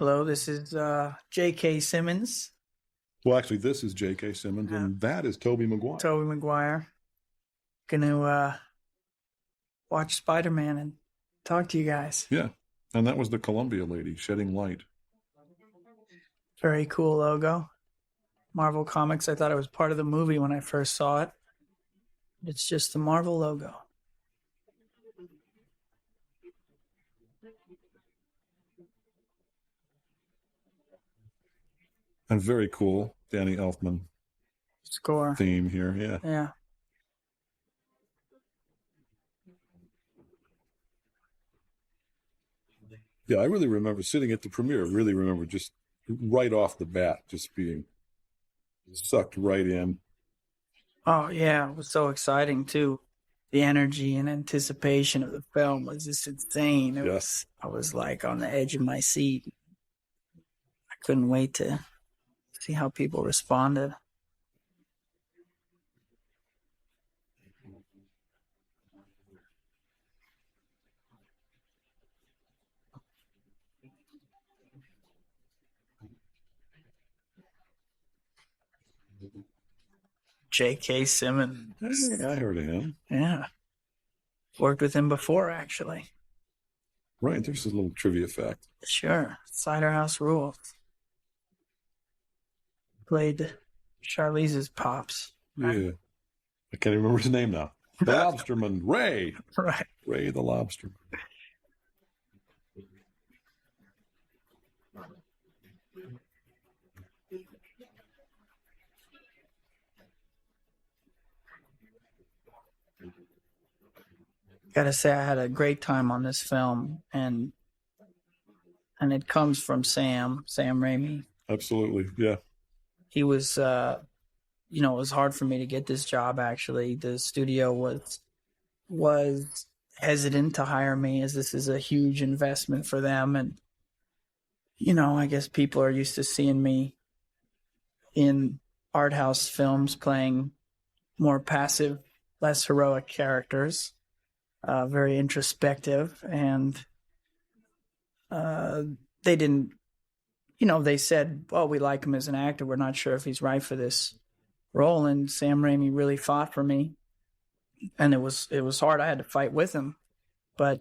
Hello, this is J.K. Simmons, Well, actually, this is J.K. Simmons, and that is Tobey Maguire. Tobey Maguire. Gonna watch Spider-Man and talk to you guys. Yeah, and that was the Columbia lady shedding light. Very cool logo. Marvel Comics. I thought it was part of the movie when I first saw it. It's just the Marvel logo. And very cool Danny Elfman Score. theme here. Yeah. Yeah. Yeah, I really remember sitting at the premiere. Really remember just right off the bat, just being sucked right in. Oh, yeah. It was so exciting, too. The energy and anticipation of the film was just insane. I was like on the edge of my seat. I couldn't wait to see how people responded. J.K. Simmons. Yeah, I heard of him. Yeah. Worked with him before, actually. Right, there's a little trivia fact. Sure. Cider House Rules. Played Charlize's pops. Yeah. I can't even remember his name now. The Lobsterman, Ray. Right. Ray the Lobsterman. Gotta say, I had a great time on this film, and it comes from Sam Raimi. Absolutely, yeah. He was, it was hard for me to get this job. Actually, the studio was hesitant to hire me, as this is a huge investment for them, and I guess people are used to seeing me in art house films playing more passive, less heroic characters. Very introspective, and they didn't, they said, well, we like him as an actor. We're not sure if he's right for this role. And Sam Raimi really fought for me, and it was hard. I had to fight with him, but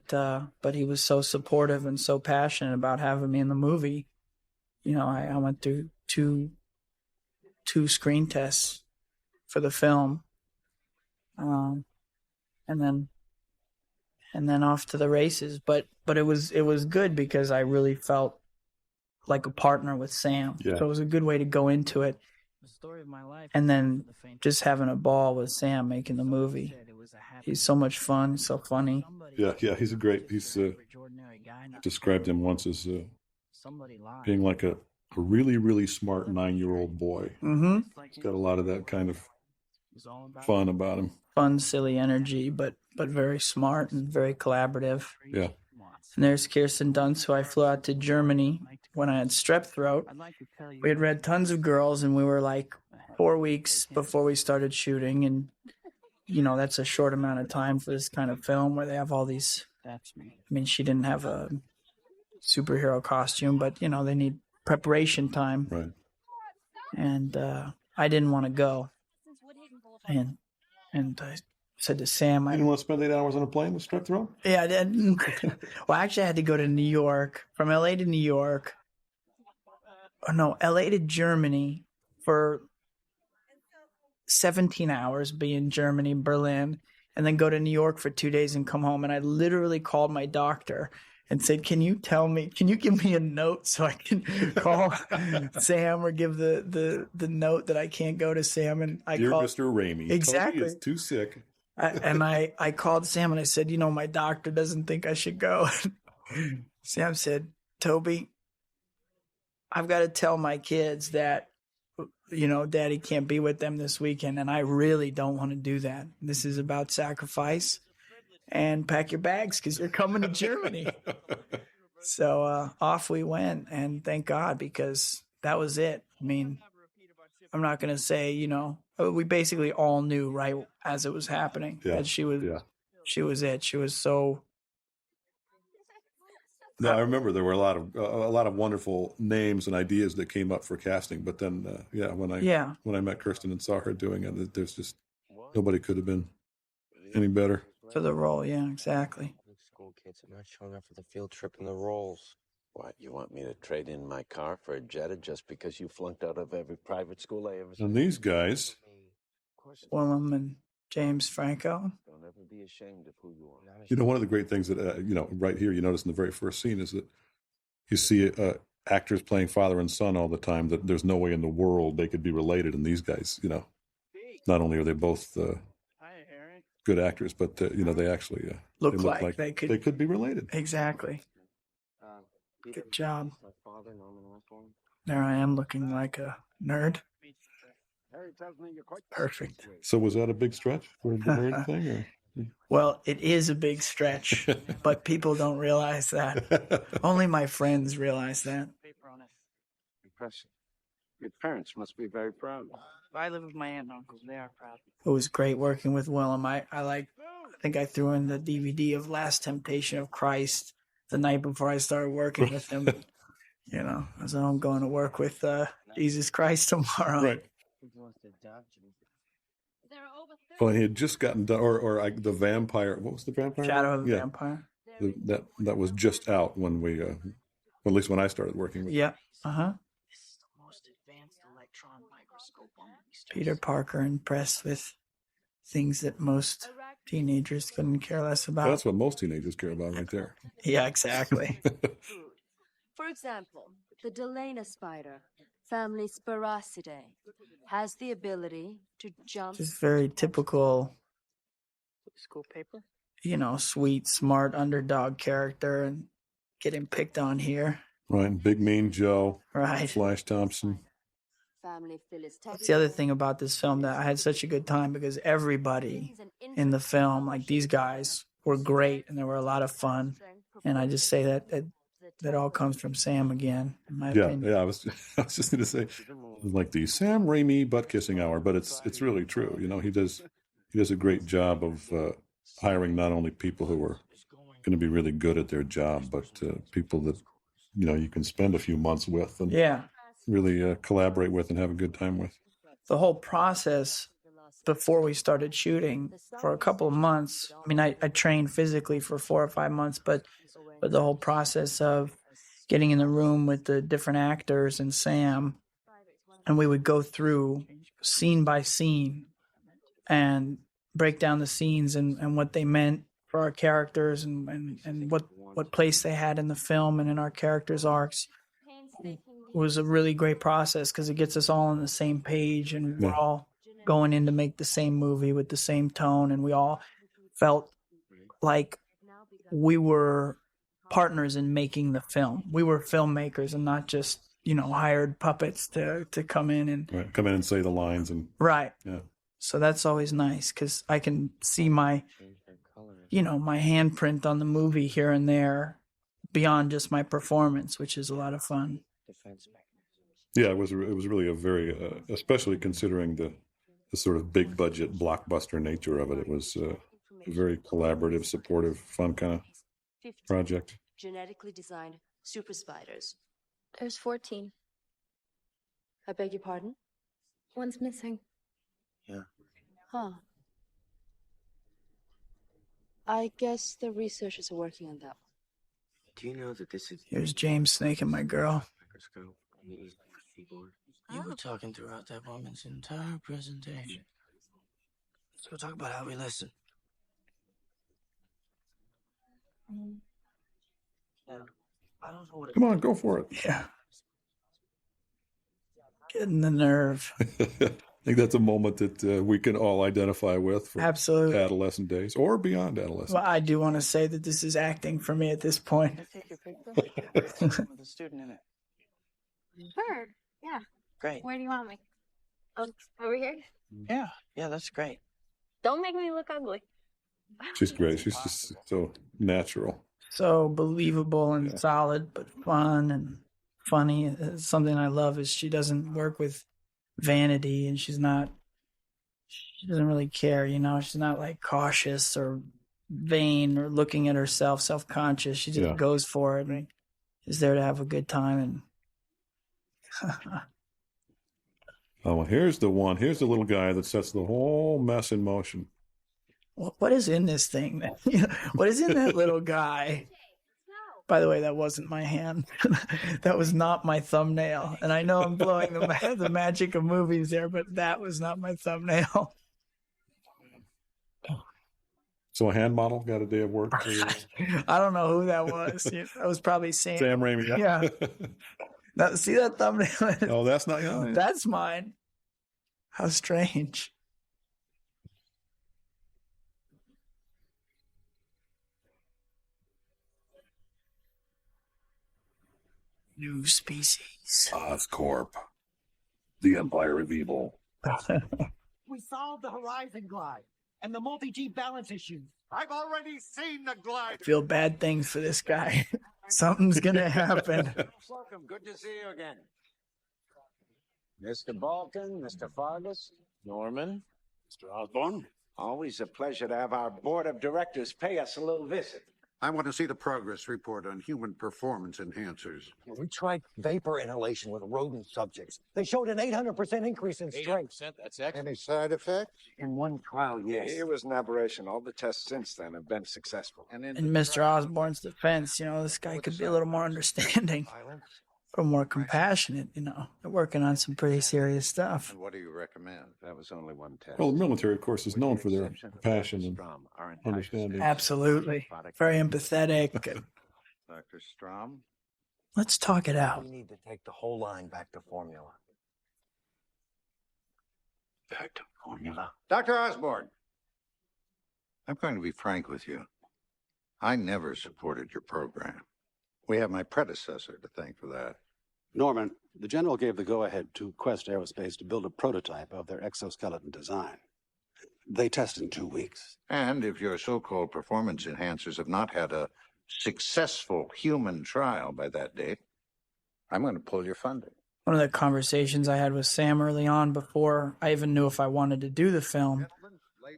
he was so supportive and so passionate about having me in the movie. I went through two screen tests for the film, and then off to the races. But it was good because I really felt like a partner with Sam. Yeah. So it was a good way to go into it. The story of my life. And then just having a ball with Sam making the movie. He's so much fun, so funny. Yeah, he's described him once as being like a really, really smart 9-year-old boy. Mm-hmm. He's got a lot of that kind of fun about him. Fun, silly energy, but very smart and very collaborative. Yeah. And there's Kirsten Dunst, who I flew out to Germany when I had strep throat. We had read tons of girls, and we were like 4 weeks before we started shooting. And, that's a short amount of time for this kind of film where they have all these. I mean, she didn't have a superhero costume, but, they need preparation time. Right. And I didn't want to go. And I said to Sam, You didn't want to spend 8 hours on a plane with strep throat? Yeah, I did. Well, actually, I had to go to New York, from LA to New York. Oh, no, LA to Germany for 17 hours, be in Germany, Berlin, and then go to New York for 2 days and come home. And I literally called my doctor and said, can you give me a note so I can call Sam or give the note that I can't go to Sam? And I Dear called Mr. Raimi, exactly. Tobey is too sick. I called Sam and I said, my doctor doesn't think I should go. Sam said, Tobey, I've got to tell my kids that, Daddy can't be with them this weekend. And I really don't want to do that. This is about sacrifice. And pack your bags because you're coming to Germany. So off we went, and thank God, because that was it. I mean, I'm not going to say, we basically all knew right as it was happening that she was it. She was so No, I remember there were a lot of wonderful names and ideas that came up for casting, but then when I met Kirsten and saw her doing it, there's just nobody could have been any better for the role. Yeah, exactly. School kids are not showing up for the field trip and the rolls. What, you want me to trade in my car for a Jetta just because you flunked out of every private school I ever And these guys, Willem and James Franco. Don't ever be ashamed of who you are. you know, one of the great things that, right here, you notice in the very first scene is that you see actors playing father and son all the time, that there's no way in the world they could be related. And these guys, not only are they both good actors, but, they actually look they like they could be related. Exactly. Good job. There I am looking like a nerd. Perfect. So was that a big stretch for the nerd thing? Or? Well, it is a big stretch, but people don't realize that. Only my friends realize that. Impressive. Your parents must be very proud. I live with my aunt and uncle. They are proud. It was great working with Willem. I think I threw in the DVD of Last Temptation of Christ the night before I started working with him. As I'm going to work with Jesus Christ tomorrow. Right. Well, he had just gotten done, or the vampire. What was the vampire? Shadow of the Vampire. That was just out when we, at least when I started working with. Yeah. Peter Parker impressed with things that most teenagers couldn't care less about. That's what most teenagers care about, right there. Yeah, exactly. For example, the Delana spider, family Spiracidae, has the ability to jump. Just very typical school paper. Sweet, smart underdog character, and getting picked on here. Right, Big Mean Joe. Right. Flash Thompson. That's the other thing about this film, that I had such a good time because everybody in the film, like these guys, were great and they were a lot of fun. And I just say that all comes from Sam again, in my opinion. Yeah. I was just going to say, like the Sam Raimi butt kissing hour, but it's really true. He does a great job of hiring not only people who are going to be really good at their job, but people that you can spend a few months with and really collaborate with and have a good time with. The whole process before we started shooting for a couple of months. I mean, I trained physically for 4 or 5 months, but the whole process of getting in the room with the different actors and Sam, and we would go through scene by scene and break down the scenes and what they meant for our characters and what place they had in the film and in our characters' arcs. It was a really great process because it gets us all on the same page, and we're all going in to make the same movie with the same tone, and we all felt like we were partners in making the film. We were filmmakers and not just, hired puppets to come in and say the lines and right. Yeah. So that's always nice because I can see my handprint on the movie here and there beyond just my performance, which is a lot of fun. Yeah, it was really a very, especially considering the sort of big budget blockbuster nature of it. It was a very collaborative, supportive, fun kind of project. Genetically designed super spiders. There's 14. I beg your pardon? One's missing. Yeah. Huh. I guess the researchers are working on that one. Do you know that this is... Here's James snaking my girl. Microscope on the keyboard. You were talking throughout that woman's entire presentation. Let's go talk about how we listen. Yeah. I don't know what Come on, go for it. Yeah. Getting the nerve. I think that's a moment that we can all identify with for Absolutely. Adolescent days or beyond adolescence. Well, I do want to say that this is acting for me at this point. Can I take your picture with a student in it? Sure. Yeah. Great. Where do you want me? Over here? Yeah, that's great. Don't make me look ugly. She's great. She's just so natural. So believable and solid, but fun and funny. Something I love is she doesn't work with vanity, and she doesn't really care, she's not like cautious or vain or looking at herself, self-conscious. She just goes for it. And is there to have a good time. And Oh, well, here's the one. Here's the little guy that sets the whole mess in motion. what is in this thing? What is in that little guy? By the way, that wasn't my hand. That was not my thumbnail. And I know I'm blowing the magic of movies there, but that was not my thumbnail. So a hand model got a day of work. I don't know who that was. That was probably Sam. Sam Raimi. Yeah. Now, see that thumbnail? Oh, that's not yours. That's mine. How strange. New species. Oscorp, the Empire of Evil. We solved the horizon glide and the multi-G balance issues. I've already seen the glide. I feel bad things for this guy. Something's gonna happen. Welcome. Good to see you again. Mr. Balkan, Mr. Fargus, Norman, Mr. Osborne? always a pleasure to have our board of directors pay us a little visit. I want to see the progress report on human performance enhancers. We tried vapor inhalation with rodent subjects. They showed an 800% increase in strength. That's excellent. Any side effects? In one trial, yes. It was an aberration. All the tests since then have been successful. In Mr. Osborne's defense, this guy could be a little more understanding, a little more compassionate, They're working on some pretty serious stuff. And what do you recommend? That was only one test. Well, the military, of course, is known for their passion and understanding. Absolutely. Very empathetic. Dr. Strom? Let's talk it out. We need to take the whole line back to formula. Back to formula. Dr. Osborne, I'm going to be frank with you. I never supported your program. We have my predecessor to thank for that. Norman, the General gave the go-ahead to Quest Aerospace to build a prototype of their exoskeleton design. They test in 2 weeks. And if your so-called performance enhancers have not had a successful human trial by that date, I'm going to pull your funding. One of the conversations I had with Sam early on before I even knew if I wanted to do the film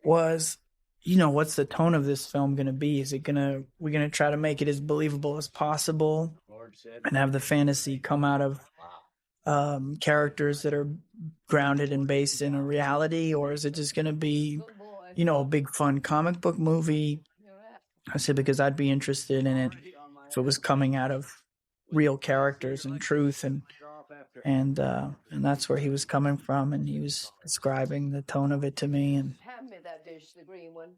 was, what's the tone of this film going to be? Is it we're going to try to make it as believable as possible and have the fantasy come out of characters that are grounded and based in a reality? Or is it just going to be, a big fun comic book movie? I said, because I'd be interested in it if it was coming out of real characters and truth, and that's where he was coming from, and he was describing the tone of it to me. And Hand me that dish, the green one.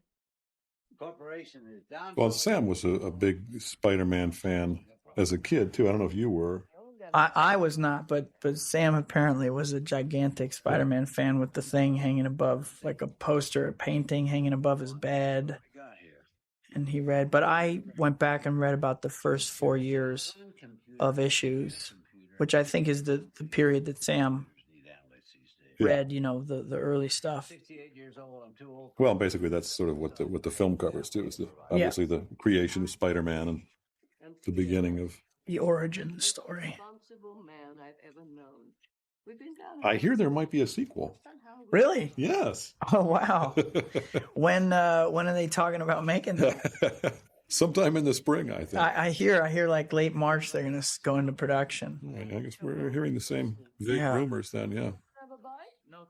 Corporation is down. Well, Sam was a big Spider-Man fan as a kid, too. I don't know if you were. I was not, but Sam apparently was a gigantic Spider-Man fan with the thing hanging above, like a poster, a painting hanging above his bed. And he read, but I went back and read about the first 4 years of issues, which I think is the period that Sam read, the early stuff. Well, basically, that's sort of what the film covers, too. Is obviously the creation of Spider-Man and the beginning of... The origin story. I hear there might be a sequel. Really? Yes. Oh, wow. When are they talking about making that? Sometime in the spring, I think. I hear like late March they're going to go into production. Right, I guess we're hearing the same vague rumors then, yeah.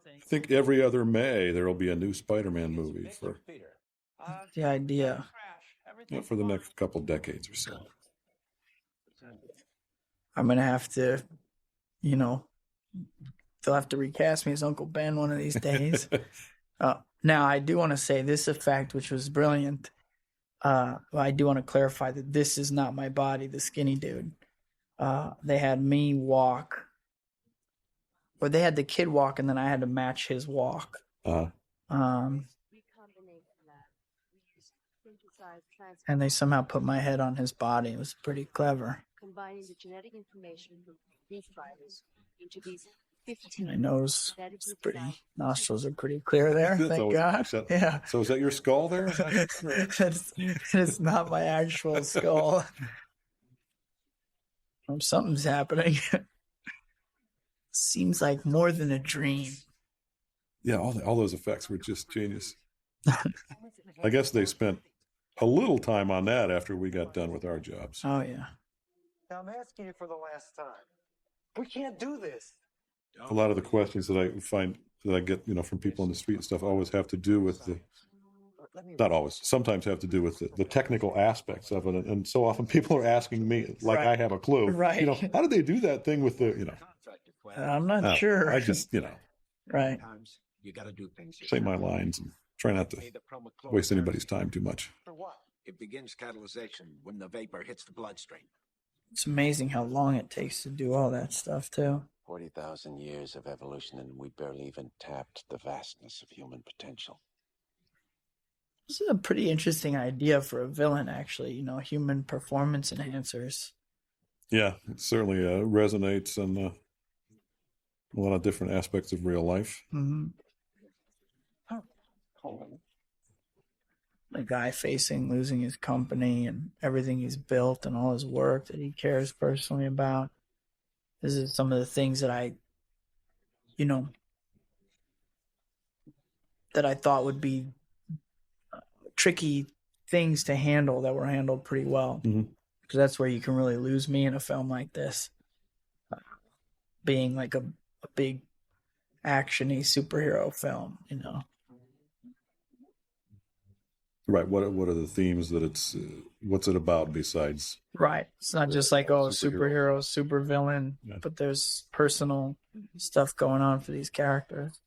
I think every other May there will be a new Spider-Man movie for the idea. For the next couple decades or so. I'm going to have to, they'll have to recast me as Uncle Ben one of these days. Now, I do want to say this effect, which was brilliant. I do want to clarify that this is not my body, the skinny dude. They had me walk, or they had the kid walk, and then I had to match his walk. And they somehow put my head on his body. It was pretty clever. Combining the genetic information from these fibers into these 15 My nose is pretty, nostrils are pretty clear there. Thank God. Yeah. So is that your skull there? It's not my actual skull. Something's happening. Seems like more than a dream. Yeah, all those effects were just genius. I guess they spent a little time on that after we got done with our jobs. Oh, yeah. Now I'm asking you for the last time. We can't do this. A lot of the questions that I find that I get, from people on the street and stuff always have to do with not always, sometimes have to do with the technical aspects of it. And so often people are asking me, like I have a clue, Right. How did they do that thing with the, I'm not sure. I just, Right. You got to do things. say my lines and try not to waste anybody's time too much. For what? It begins catalyzation when the vapor hits the bloodstream. It's amazing how long it takes to do all that stuff, too. 40,000 years of evolution, and we barely even tapped the vastness of human potential. This is a pretty interesting idea for a villain, actually, human performance enhancers. Yeah, it certainly resonates on a lot of different aspects of real life. Mm-hmm. The guy facing losing his company and everything he's built and all his work that he cares personally about. This is some of the things that I thought would be tricky things to handle that were handled pretty well. Mm-hmm. Because that's where you can really lose me in a film like this. Being like a big action-y superhero film, Right. What are the themes that what's it about besides? Right. It's not just like, superhero, super villain, but there's personal stuff going on for these characters.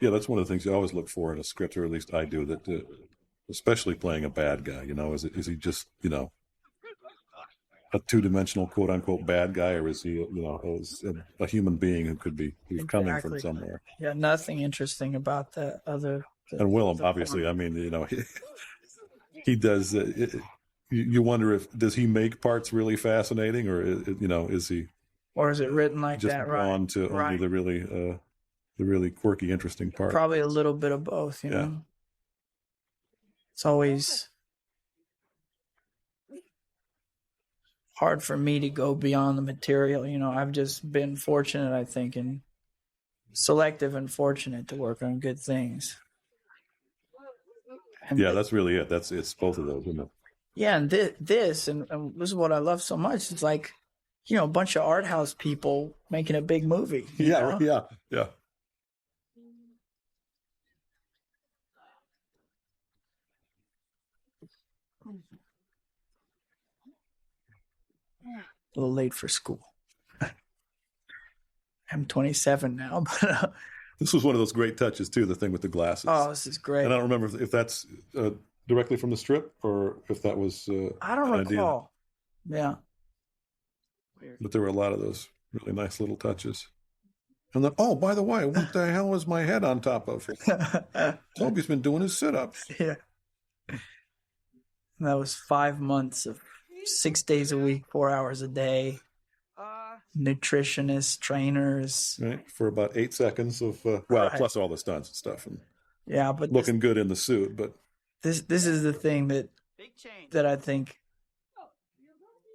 Yeah, that's one of the things you always look for in a script, or at least I do, that especially playing a bad guy, is he just, a two-dimensional quote-unquote bad guy, or is he, is a human being who could be coming from somewhere? Yeah, nothing interesting about that other. And Willem, obviously, I mean, he does. You wonder does he make parts really fascinating, or is he? Or is it written like just that? Drawn to only the really quirky, interesting part. Probably a little bit of both. You know, it's always hard for me to go beyond the material. I've just been fortunate, I think, and selective and fortunate to work on good things. And that's really it. It's both of those, isn't it? Yeah, and this is what I love so much. It's like, a bunch of art house people making a big movie. Yeah. A little late for school. I'm 27 now, but this was one of those great touches too. The thing with the glasses. Oh, this is great. And I don't remember if that's directly from the strip or if that was. I don't recall. Yeah. But there were a lot of those really nice little touches. And then, oh, by the way, what the hell is my head on top of? Tobey's been doing his sit-ups. Yeah. And that was 5 months of 6 days a week, 4 hours a day. Nutritionists, trainers. Right, for about 8 seconds of, plus all the stunts and stuff. And but looking good in the suit. But this is the thing that I think,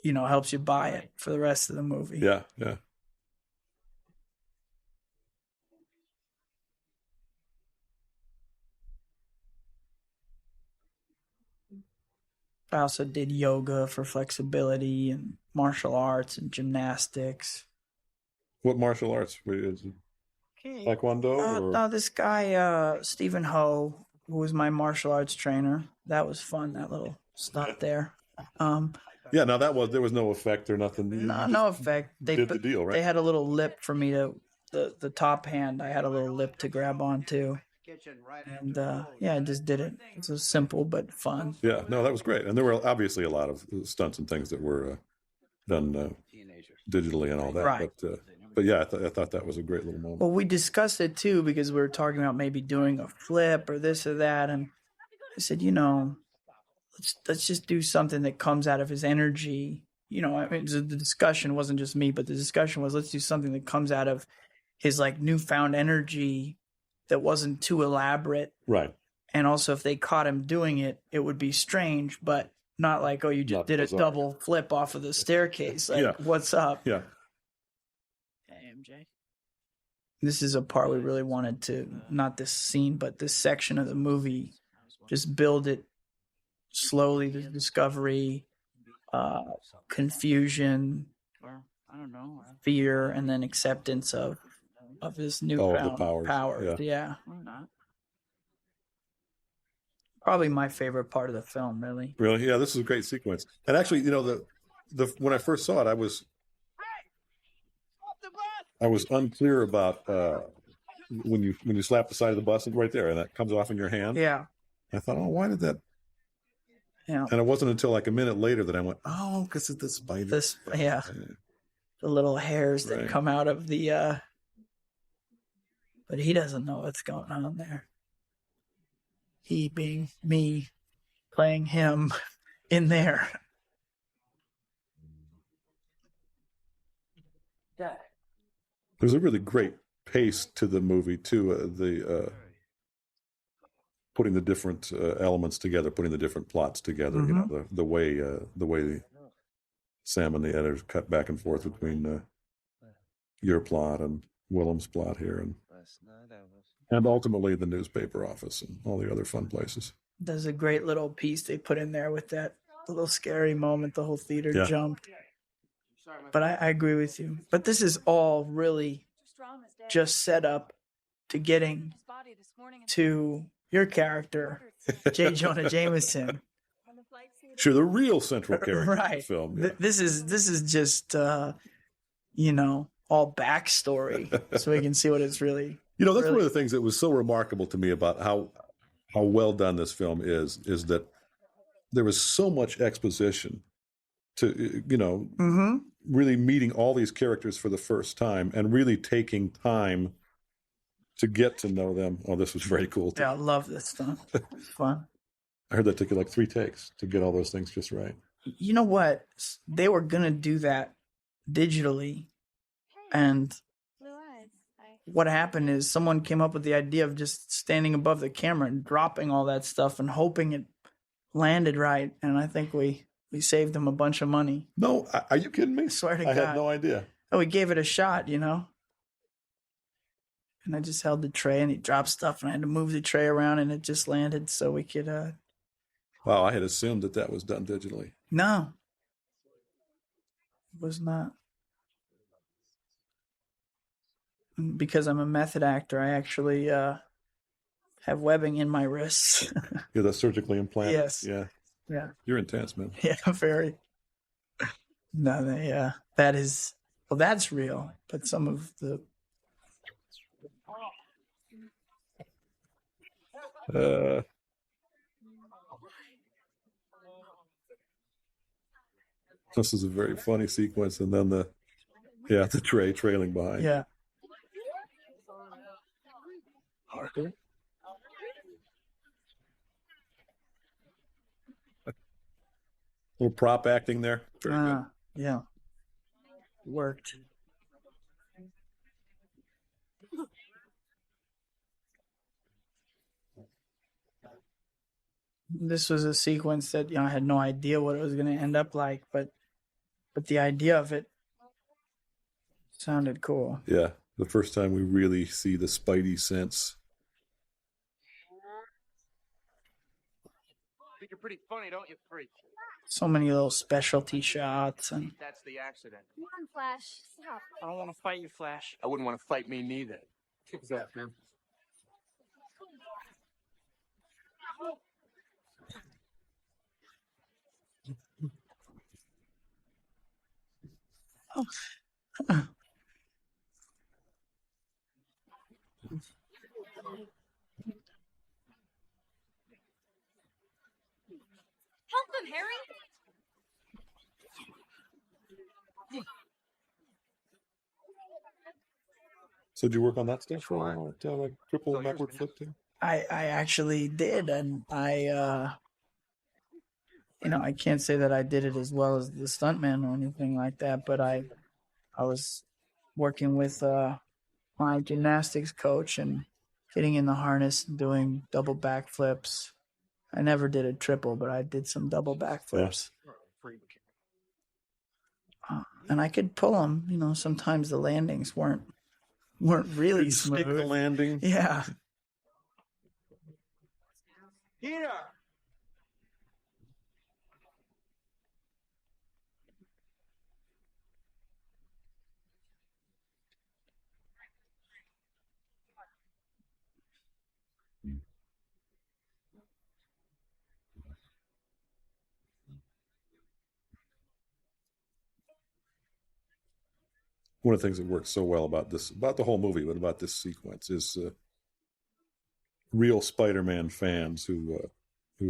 helps you buy it for the rest of the movie. Yeah. I also did yoga for flexibility and martial arts and gymnastics. What martial arts? Is it Taekwondo? No, this guy, Stephen Ho, who was my martial arts trainer. That was fun, that little stunt there. Yeah, now there was no effect or nothing. No effect. They did the deal, right? They had a little lip for me the top hand. I had a little lip to grab onto. And I just did it. It was simple but fun. Yeah, no, that was great. And there were obviously a lot of stunts and things that were done digitally and all that. Right. But yeah, I thought that was a great little moment. Well, we discussed it too because we were talking about maybe doing a flip or this or that, and I said, let's just do something that comes out of his energy. I mean, the discussion wasn't just me, but the discussion was let's do something that comes out of his like newfound energy that wasn't too elaborate. Right. And also if they caught him doing it, it would be strange, but not like, oh, you just did a double flip off of the staircase. Like, what's up? Yeah. Hey, MJ. this is a part we really wanted to, not this scene, but this section of the movie, just build it slowly, the discovery, confusion, I don't know. fear, and then acceptance of his newfound powers. Yeah. Probably my favorite part of the film, really. Really? Yeah, this is a great sequence. And actually, you know, the when I first saw it, I was unclear about when you slap the side of the bus and right there, and that comes off in your hand. Yeah. I thought, oh, why did that? Yeah. And it wasn't until like a minute later that I went, oh, because it's the spider. Yeah. The little hairs that come out of the. But he doesn't know what's going on there. He being me, playing him in there. There's a really great pace to the movie too. Putting the different elements together, putting the different plots together. Mm-hmm. You know, the way Sam and the editors cut back and forth between your plot and Willem's plot here, and ultimately the newspaper office and all the other fun places. There's a great little piece they put in there with that little scary moment. The whole theater jumped. But I agree with you. But this is all really just set up to getting to your character, J. Jonah Jameson. Sure, the real central character right. of the film. Yeah. This is just you know, all backstory, so we can see what it's really. You know, that's one of the things that was so remarkable to me about how well done this film is that there was so much exposition to, you know, really meeting all these characters for the first time and really taking time to get to know them. Oh, this was very cool too. Yeah, I love this stuff. It's fun. I heard that took you like 3 takes to get all those things just right. You know what? They were going to do that digitally. And what happened is someone came up with the idea of just standing above the camera and dropping all that stuff and hoping it landed right. And I think we saved them a bunch of money. No, are you kidding me? I swear to God. I had no idea. Oh, we gave it a shot, you know? And I just held the tray and he dropped stuff and I had to move the tray around and it just landed so we could... Wow, I had assumed that was done digitally. No. It was not. Because I'm a method actor, I actually have webbing in my wrists. Yeah, that's surgically implanted. Yes. Yeah. Yeah. You're intense, man. Yeah, very. No, yeah. That is, well, that's real. But some of the... This is a very funny sequence, and then the tray trailing behind. Yeah. Harker. Little prop acting there. Very good. Yeah. Worked. This was a sequence that, you know, I had no idea what it was going to end up like, but the idea of it sounded cool. Yeah, the first time we really see the Spidey sense. Think you're pretty funny, don't you, freak? So many little specialty shots. And That's the accident. Come on, Flash. Stop. I don't want to fight you, Flash. I wouldn't want to fight me neither. What's that, man? Help them, Harry. So did you work on that stuff for a while? Like triple backward flip too? I actually did, and I you know, I can't say that I did it as well as the stuntman or anything like that, but I was working with my gymnastics coach and getting in the harness and doing double backflips. I never did a triple, but I did some double backflips. And I could pull them, you know, sometimes the landings weren't weren't really Didn't stick the smooth. landing. Yeah. Peter! One of the things that works so well about the whole movie, but about this sequence is real Spider-Man fans who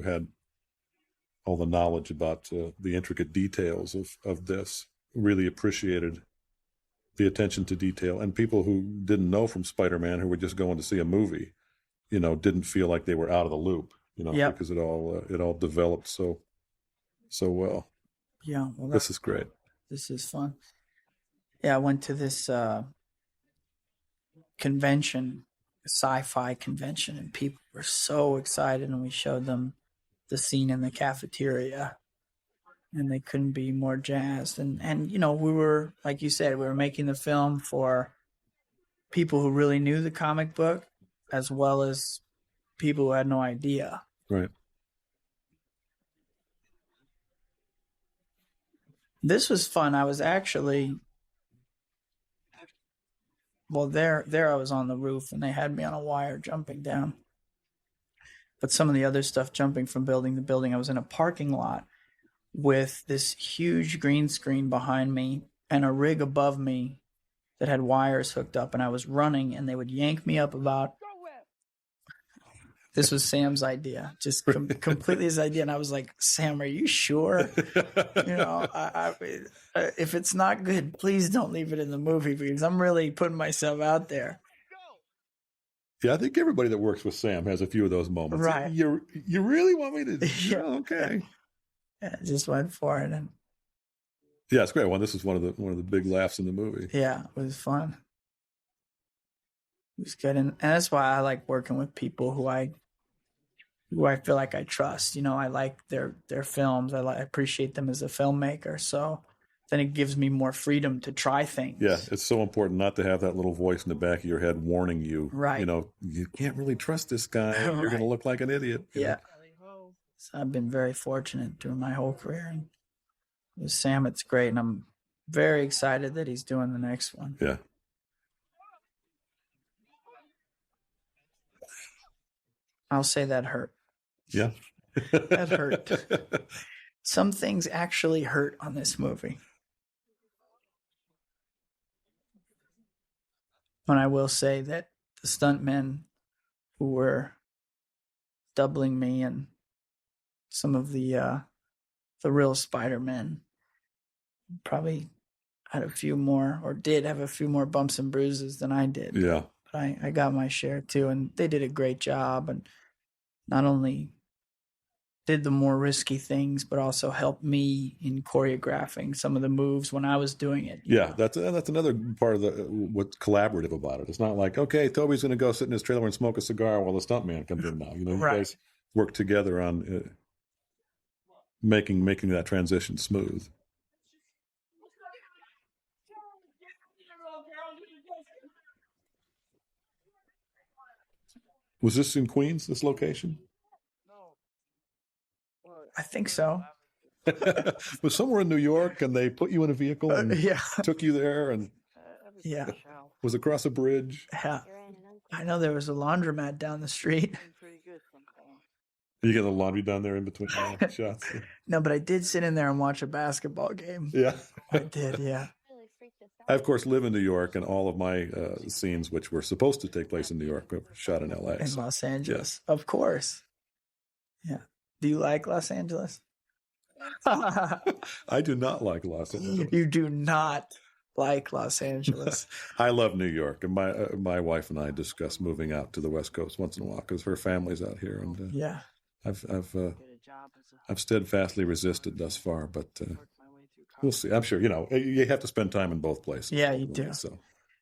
had all the knowledge about the intricate details of this really appreciated the attention to detail, and people who didn't know from Spider-Man, who were just going to see a movie, didn't feel like they were out of the loop, Yep. because it all developed so well. Yeah. Well, This is great. This is fun. Yeah, I went to this convention, sci-fi convention, and people were so excited, and we showed them the scene in the cafeteria, and they couldn't be more jazzed. And we were, like you said, we were making the film for people who really knew the comic book, as well as people who had no idea. Right. This was fun. I was actually, there I was on the roof, and they had me on a wire jumping down. But some of the other stuff, jumping from building to building, I was in a parking lot with this huge green screen behind me and a rig above me that had wires hooked up, and I was running, and they would yank me up about. This was Sam's idea, just completely his idea, and I was like, "Sam, are you sure? If it's not good, please don't leave it in the movie, because I'm really putting myself out there." Yeah, I think everybody that works with Sam has a few of those moments. Right. You really want me to? Yeah. Oh, okay. Yeah, I just went for it, and Yeah, it's a great one. This is one of the big laughs in the movie. yeah, it was fun. It was good, and that's why I like working with people who I feel like I trust. I like their films. I appreciate them as a filmmaker. So then it gives me more freedom to try things. Yeah, it's so important not to have that little voice in the back of your head warning you. Right. You can't really trust this guy. You're going to look like an idiot. Yeah. So I've been very fortunate through my whole career. And with Sam, it's great. And I'm very excited that he's doing the next one. Yeah. I'll say that hurt. Yeah. That hurt. Some things actually hurt on this movie. And I will say that the stuntmen who were doubling me and some of the real Spider-Men probably had a few more, or did have a few more bumps and bruises than I did. Yeah. But I got my share too, and they did a great job, and not only did the more risky things, but also helped me in choreographing some of the moves when I was doing it. Yeah, that's another part of what's collaborative about it. It's not like, okay, Tobey's going to go sit in his trailer and smoke a cigar while the stuntman comes in now. You Right. guys work together on making that transition smooth. Was this in Queens, this location? I think so. Was somewhere in New York, and they put you in a vehicle and Yeah. took you there, and Yeah. was across a bridge. Yeah. I know there was a laundromat down the street. You get the laundry down there in between shots. No, but I did sit in there and watch a basketball game. Yeah. I did, yeah. I, of course, live in New York, and all of my scenes, which were supposed to take place in New York, were shot in L.A. In Los Angeles, of course. Yeah. Do you like Los Angeles? I do not like Los Angeles. You do not like Los Angeles. I love New York, and my wife and I discuss moving out to the West Coast once in a while because her family's out here, and yeah. I've steadfastly resisted thus far, but we'll see. I'm sure you have to spend time in both places. Yeah, you do. So,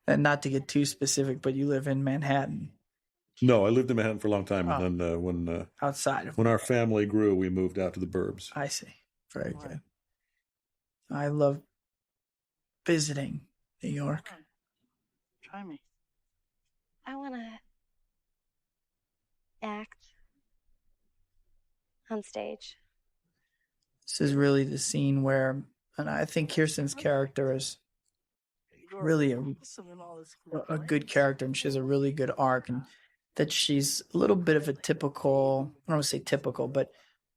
and not to get too specific, but you live in Manhattan. No, I lived in Manhattan for a long time, and then when outside of when our family grew, we moved out to the burbs. I see. Very good. I love visiting New York. Try me. I want to act on stage. This is really the scene where, and I think Kirsten's character is really a good character, and she has a really good arc, and that she's a little bit of a typical, I don't want to say typical, but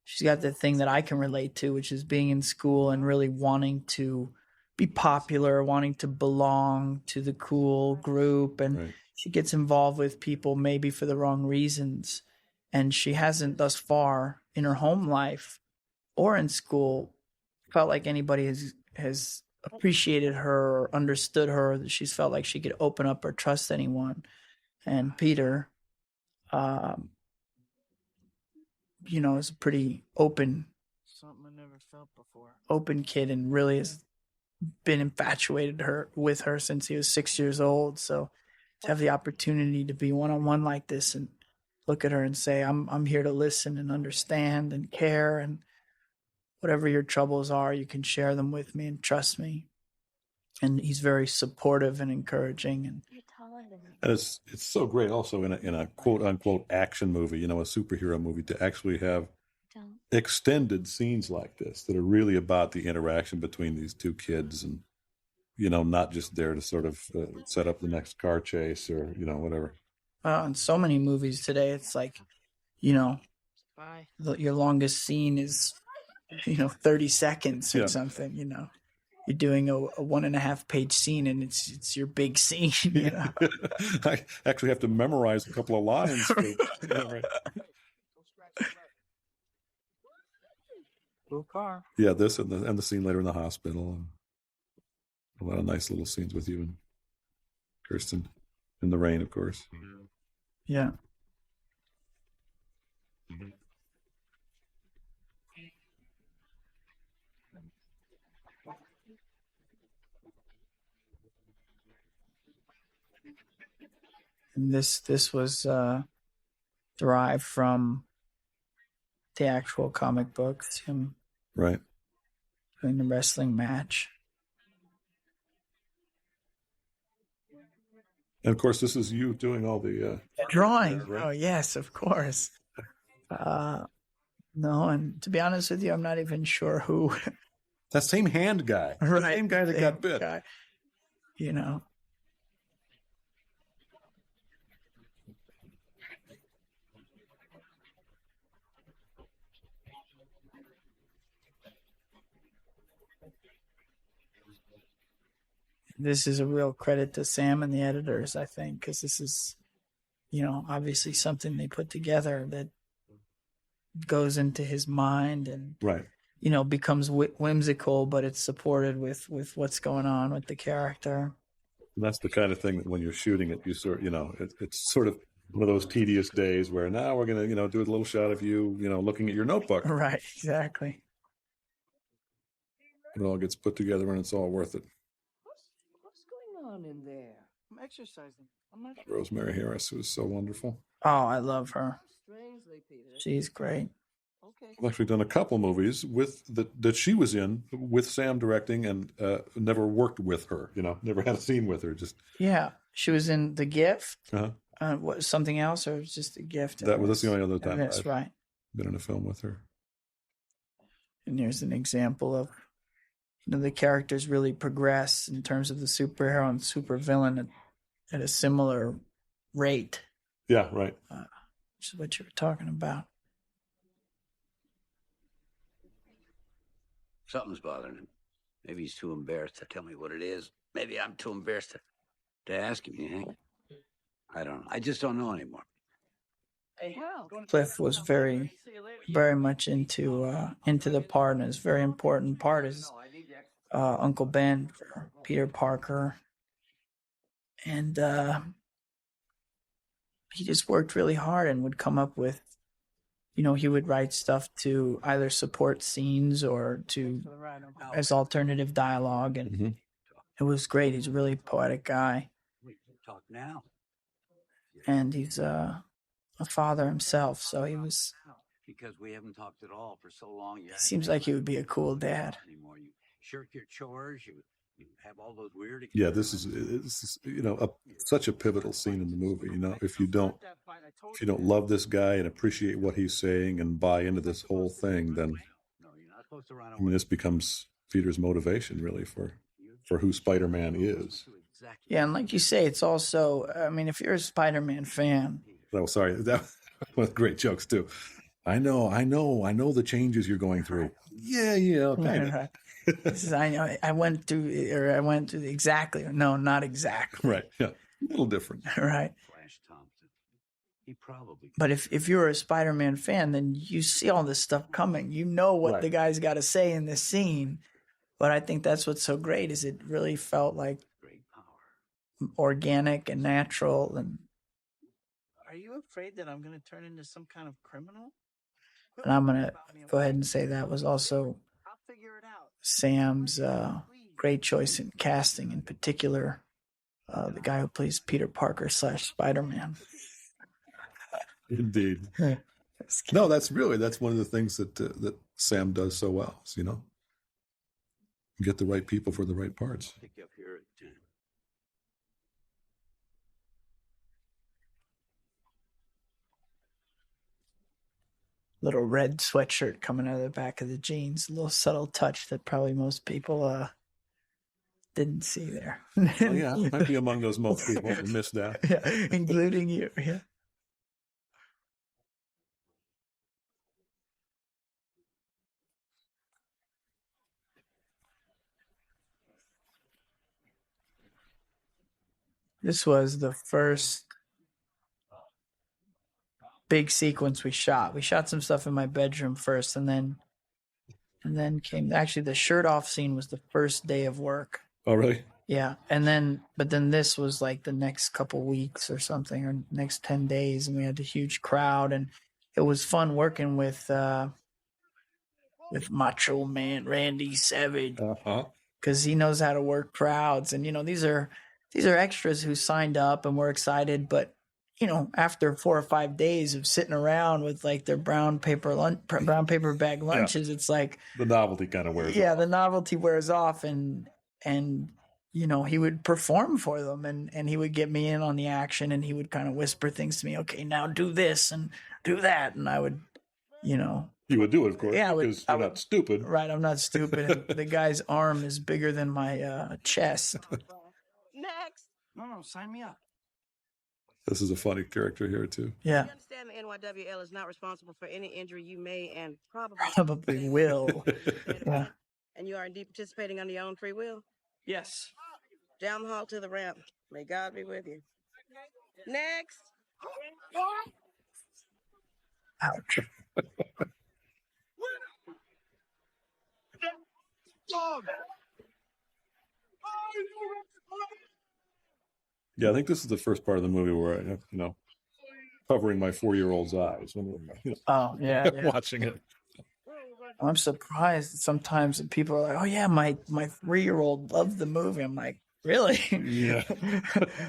she's got the thing that I can relate to, which is being in school and really wanting to be popular, wanting to belong to the cool group. And Right. she gets involved with people maybe for the wrong reasons. And she hasn't thus far in her home life or in school felt like anybody has appreciated her or understood her, that she's felt like she could open up or trust anyone. And Peter, you know, is a pretty open Something I never felt before. kid, and really has been infatuated with her since he was 6 years old. So to have the opportunity to be one-on-one like this and look at her and say, I'm here to listen and understand and care, and whatever your troubles are, you can share them with me and trust me. And he's very supportive and encouraging. And You're taller than me. And it's so great also in a quote unquote action movie, you know, a superhero movie, to actually have Don't. extended scenes like this that are really about the interaction between these two kids, and, you know, not just there to sort of set up the next car chase or, you know, whatever. in so many movies today, it's like, you know, Bye. your longest scene is, you know, 30 seconds or Yeah. something, you know. You're doing a 1.5 page scene, and it's your big scene, you know. I actually have to memorize a couple of lines. Right. Cool car. Yeah, this and the scene later in the hospital, and a lot of nice little scenes with you and Kirsten in the rain, of course. Yeah. And this was derived from the actual comic books, him Right. doing the wrestling match. And of course, this is you doing all the Drawing. right? Oh, yes, of course. No, and to be honest with you, I'm not even sure who. That same hand guy. The same guy that got bit. Guy, you know. This is a real credit to Sam and the editors, I think, because this is, you know, obviously something they put together that goes into his mind and, Right. you know, becomes whimsical, but it's supported with what's going on with the character. And that's the kind of thing that when you're shooting it, you sort, you know, it's sort of one of those tedious days where now we're going to, you know, do a little shot of you, you know, looking at your notebook. Right, exactly. It all gets put together and it's all worth it. What's going on in there? I'm exercising. I'm not Rosemary Harris was so wonderful. Oh, I love her. strangely, Peter. She's great. Okay. I've actually done a couple movies with that she was in with Sam directing, and never worked with her. You know, never had a scene with her. Just Yeah, she was in The Gift. uh-huh. What, something else, or was just The Gift? That's the only other time That's I've right. been in a film with her. And here's an example of, you know, the characters really progress in terms of the superhero and supervillain at a similar rate, Yeah, right. which is what you were talking about. Something's bothering him. Maybe he's too embarrassed to tell me what it is. Maybe I'm too embarrassed to ask him, you think? I don't know. I just don't know anymore. Cliff was very much into the part, and his very important part is Uncle Ben for Peter Parker, and he just worked really hard and would come up with, you know, he would write stuff to either support scenes or to as alternative dialogue, and it was great. He's a really poetic guy, We can talk now. and he's a father himself, so he was. Because we haven't talked at all for so long. He seems like he would be a cool dad. Anymore. You shirk your chores. You You have all those weird. Yeah, this is such a pivotal scene in the movie. If you don't love this guy and appreciate what he's saying and buy into this whole thing, then this becomes Peter's motivation really for who Spider-Man is. Yeah, and like you say, it's also, I mean, if you're a Spider-Man fan. Oh, sorry, that was great jokes too. I know the changes you're going through. Yeah, kind of. Right. I went through exactly. No, not exactly. Right. Yeah. A little different. Right. But if you're a Spider-Man fan, then you see all this stuff coming. You know what the guy's got to say in this scene. But I think that's what's so great is it really felt like organic and natural. And Are you afraid that I'm going to turn into some kind of criminal? And I'm going to go ahead and say that was also Sam's great choice in casting, in particular, the guy who plays Peter Parker / Spider-Man. Indeed. No, that's one of the things that Sam does so well. Get the right people for the right parts. Pick you up here at 10. Little red sweatshirt coming out of the back of the jeans. A little subtle touch that probably most people didn't see there. Oh, yeah, might be among those most people who missed that. Yeah, including you. Yeah. This was the first big sequence we shot. We shot some stuff in my bedroom first, and then came actually the shirt off scene was the first day of work. Oh, really? Yeah, but then this was like the next couple weeks or something, or next 10 days, and we had a huge crowd, and it was fun working with Macho Man Randy Savage, because he knows how to work crowds, and these are extras who signed up and were excited, but after 4 or 5 days of sitting around with like their brown paper bag lunches, it's like the novelty kind of wears off. Yeah, the novelty wears off, and he would perform for them, and he would get me in on the action, and he would kind of whisper things to me. Okay, now do this and do that, and I would, You would do it, of course, because you're not stupid. Right, I'm not stupid. And the guy's arm is bigger than my chest. Next. No, sign me up. This is a funny character here, too. Yeah. You understand the NYWL is not responsible for any injury you may and probably will. Yeah. And you are indeed participating on your own free will? Yes. Down the hall to the ramp. May God be with you. Next. Ouch. Yeah, I think this is the first part of the movie where I, covering my 4-year-old's eyes when yeah. watching it. I'm surprised that sometimes people are like, "Oh yeah, my 3-year-old loved the movie." I'm like, "Really?" Yeah.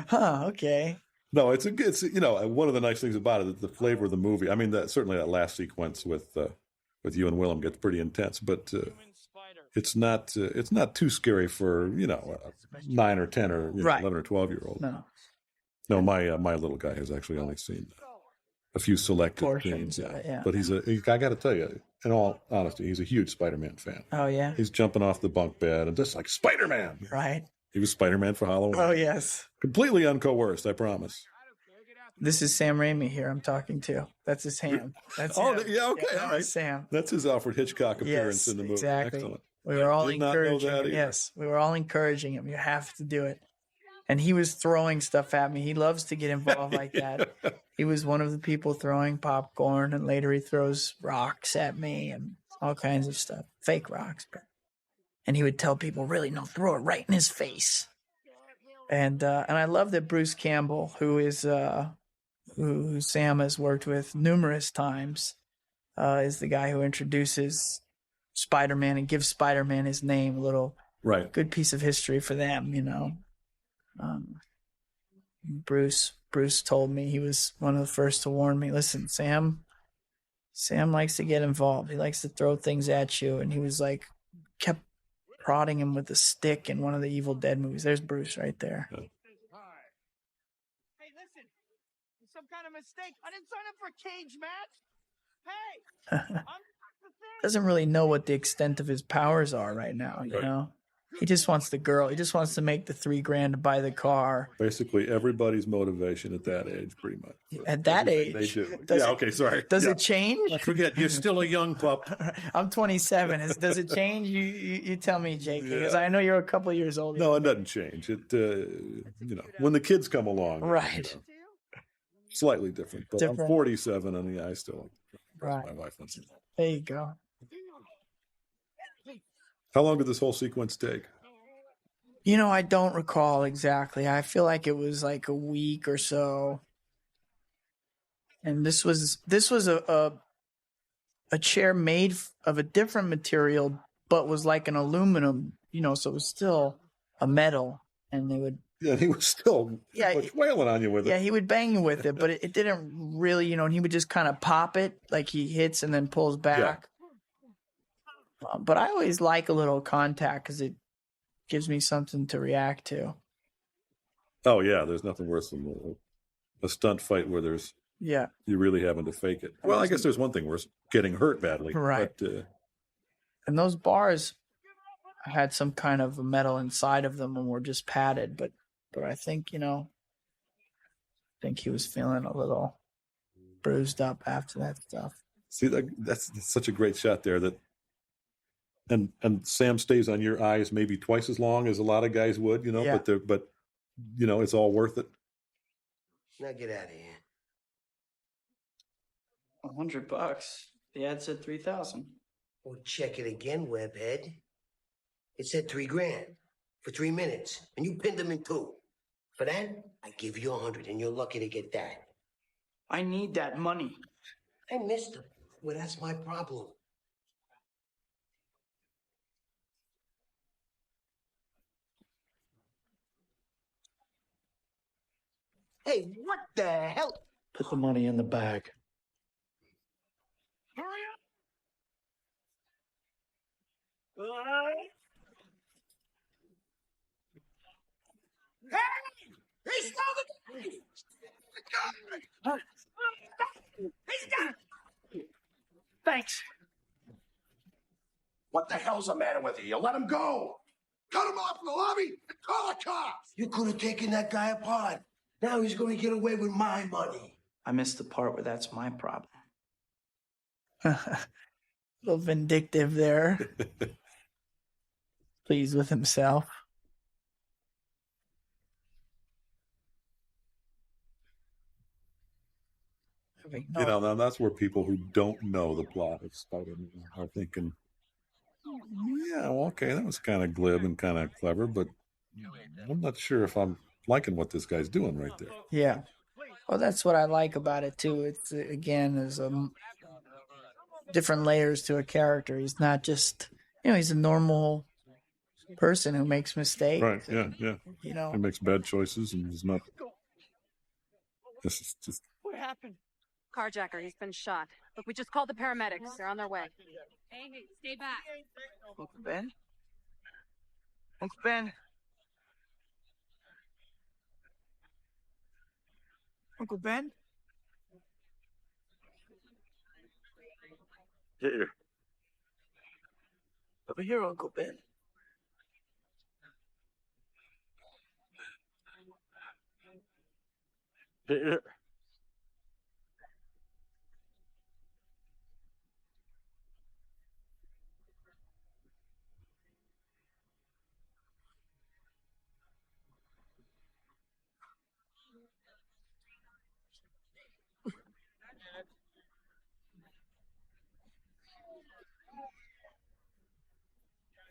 Huh? Okay. No, it's one of the nice things about it, the flavor of the movie. I mean, certainly that last sequence with you and Willem gets pretty intense, but it's not too scary for 9 or 10 or 11 or 12-year-old. No, my little guy has actually only seen a few selected scenes. Yeah. But I got to tell you, in all honesty, he's a huge Spider-Man fan. Oh yeah. He's jumping off the bunk bed and just like Spider-Man. Right. He was Spider-Man for Halloween. Oh yes. Completely uncoerced, I promise. This is Sam Raimi here I'm talking to. That's his hand. That's him. Yeah, okay, yeah, all right. Sam. That's his Alfred Hitchcock appearance in the movie. Exactly. Excellent. We were all Did not know encouraging that him. either. Yes, we were all encouraging him. You have to do it. And he was throwing stuff at me. He loves to get involved like that. He was one of the people throwing popcorn, and later he throws rocks at me and all kinds of stuff, fake rocks. And he would tell people, "Really, no, throw it right in his face." And I love that Bruce Campbell, who Sam has worked with numerous times, is the guy who introduces Spider-Man and gives Spider-Man his name. A little good piece of history for them, Bruce told me, he was one of the first to warn me, "Listen, Sam likes to get involved. He likes to throw things at you." And he was like, kept prodding him with a stick in one of the Evil Dead movies. There's Bruce right there. Hey, listen. It's some kind of mistake. I didn't sign up for a cage match. Hey, Doesn't really know what the extent of his powers are right now, you know? He just wants the girl. He just wants to make the $3,000 to buy the car. Basically, everybody's motivation at that age, pretty much. At that age? They do. Does Yeah, it- okay, sorry. Does Yeah. it change? I forget, you're still a young pup. I'm 27. Does it change? You tell me, Jake, because Yeah. I know you're a couple of years older. No, it doesn't change. It, you know, when the kids come along. Right. You know, slightly different. But I'm Different. 47, and yeah, I still Right. my wife once. There you go. How long did this whole sequence take? You know, I don't recall exactly. I feel like it was like a week or so. And this was a chair made of a different material, but was like an aluminum, you know, so it was still a metal. And they would, Yeah, he was still wailing on you with it. yeah, he would bang you with it, but it didn't really, you know, and he would just kind of pop it, like he hits and then pulls back. But I always like a little contact because it gives me something to react to. Oh yeah, there's nothing worse than a stunt fight where there's Yeah. you're really having to fake it. Well, I guess there's one thing worse, getting hurt badly. Right. But, And those bars had some kind of metal inside of them and were just padded, but I think, you know, I think he was feeling a little bruised up after that stuff. see, that's such a great shot there. That and Sam stays on your eyes maybe twice as long as a lot of guys would, you know. Yeah. But you know, it's all worth it. Now get out of here. $100. The ad said 3,000. Well, check it again, webhead. It said $3,000 for 3 minutes, and you pinned him in 2. For that, I give you 100, and you're lucky to get that. I need that money. I missed him. Well, that's my problem. Hey, what the hell? Put the money in the bag. hurry up. Hey! He stole the gun! He's got it! Thanks. What the hell's the matter with you? You let him go. Cut him off in the lobby and call the cops. You could have taken that guy apart. Now he's going to get away with my money. I missed the part where that's my problem. A little vindictive there. Pleased with himself. You know, now that's where people who don't know the plot of Spider-Man are thinking, yeah, well, okay, that was kind of glib and kind of clever, but I'm not sure if I'm liking what this guy's doing right there. Yeah. Well, that's what I like about it too. It's again, there's different layers to a character. He's not just, you know, he's a normal person who makes mistakes. Right? Yeah, yeah. You know, he makes bad choices and he's not. This is just. What happened? Carjacker, he's been shot. Look, we just called the paramedics. They're on their way. Hey, stay back. Uncle Ben? Uncle Ben? Uncle Ben? Here. Over here, Uncle Ben. Here.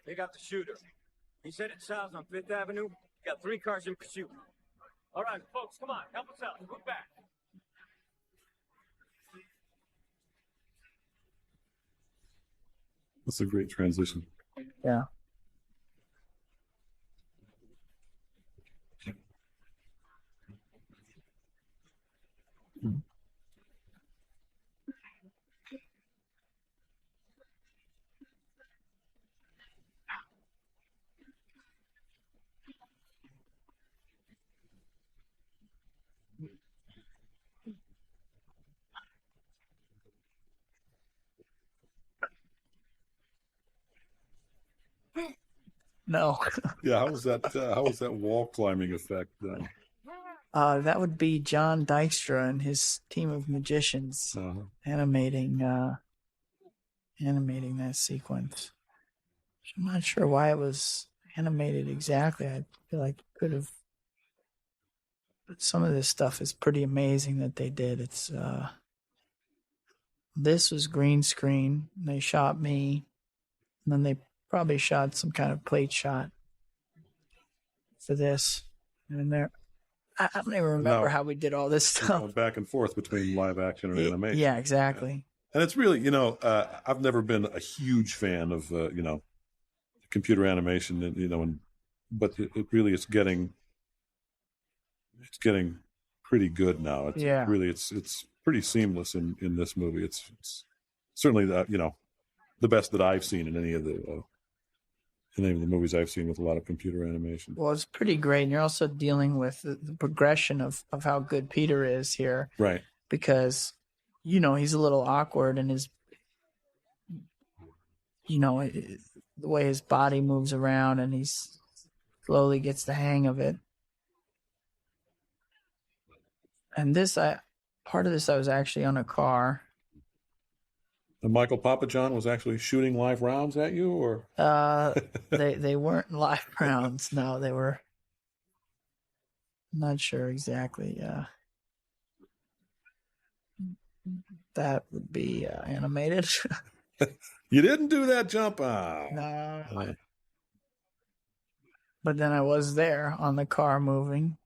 They got the shooter. He said it's south on 5th Avenue. Got 3 cars in pursuit. All right, folks, come on. Help us out. Move back. That's a great transition. Yeah. No. Yeah, how was that wall climbing effect done? That would be John Dykstra and his team of magicians animating that sequence. I'm not sure why it was animated exactly. I feel like it could have. But some of this stuff is pretty amazing that they did. It's this was green screen. They shot me, and then they probably shot some kind of plate shot for this. And there, I don't even remember how we did all this stuff. Back and forth between live action and animation. Yeah, exactly. And it's really, I've never been a huge fan of, computer animation, but it really is getting pretty good now. It's really, it's pretty seamless in this movie. It's certainly the best that I've seen in any of the movies I've seen with a lot of computer animation. Well, it's pretty great. And you're also dealing with the progression of how good Peter is here. Right. Because, he's a little awkward and his, the way his body moves around and he slowly gets the hang of it. And part of this, I was actually on a car. And Michael Papajohn was actually shooting live rounds at you, or? They weren't live rounds. No, they were. I'm not sure exactly. That would be animated. You didn't do that jump. Oh. No. But then I was there on the car moving.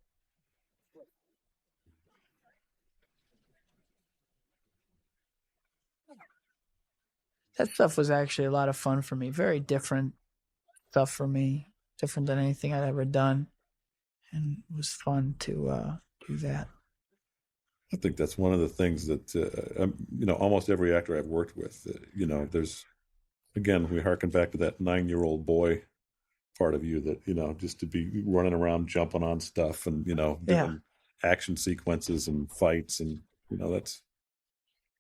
That stuff was actually a lot of fun for me. Very different stuff for me. Different than anything I'd ever done. And it was fun to do that. I think that's one of the things that, almost every actor I've worked with, there's, again, we harken back to that 9-year-old boy part of you that, just to be running around, jumping on stuff and, doing action sequences and fights. And, that's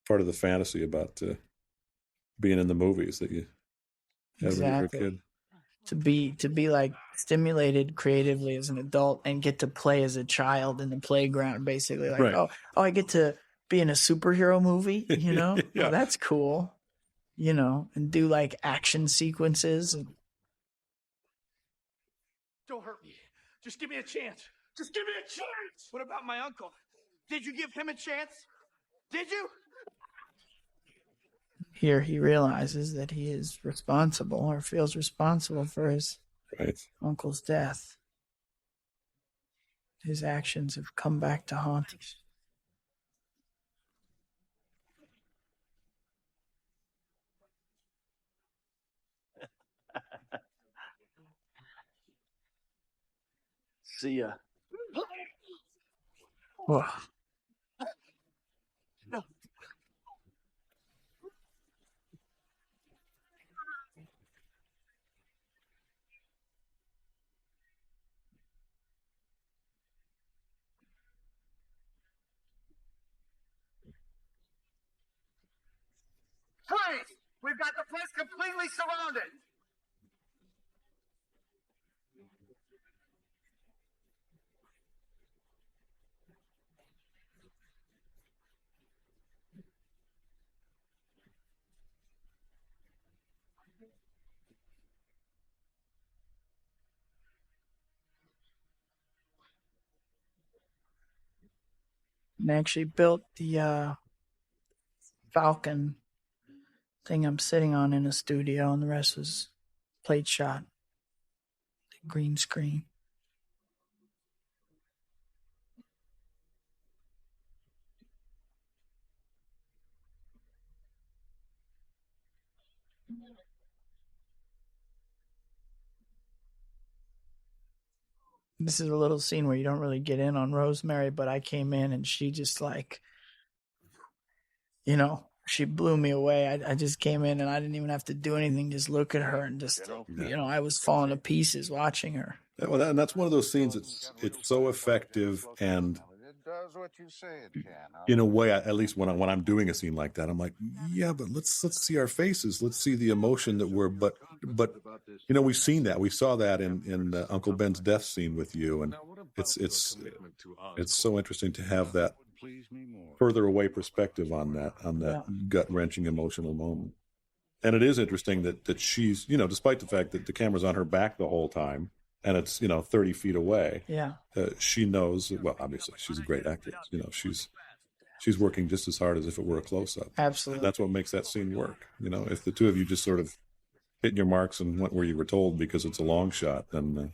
part of the fantasy about being in the movies that you had when you were a kid. To be like stimulated creatively as an adult and get to play as a child in the playground, basically like, right. oh, I get to be in a superhero movie, yeah. Oh, that's cool, and do like action sequences. Don't hurt me. Just give me a chance. Just give me a chance. What about my uncle? Did you give him a chance? Did you? Here he realizes that he is responsible or feels responsible for his uncle's death. His actions have come back to haunt him. See ya. Whoa. No. Freeze! We've got the place completely surrounded! And actually built the Falcon thing I'm sitting on in a studio, and the rest was plate shot, green screen. This is a little scene where you don't really get in on Rosemary, but I came in and she just like, she blew me away. I just came in and I didn't even have to do anything. Just look at her and just, I was falling to pieces watching her. Well, and that's one of those scenes. It's so effective, and in a way, at least when I'm doing a scene like that, I'm like, yeah, but let's see our faces. Let's see the emotion that we're. But we've seen that. We saw that in Uncle Ben's death scene with you, and it's so interesting to have that further away perspective on that gut wrenching emotional moment. And it is interesting that she's, despite the fact that the camera's on her back the whole time and it's 30 feet away. Yeah. She knows. Well, obviously, she's a great actress. She's working just as hard as if it were a close up. Absolutely. And that's what makes that scene work. If the two of you just sort of hit your marks and went where you were told because it's a long shot, then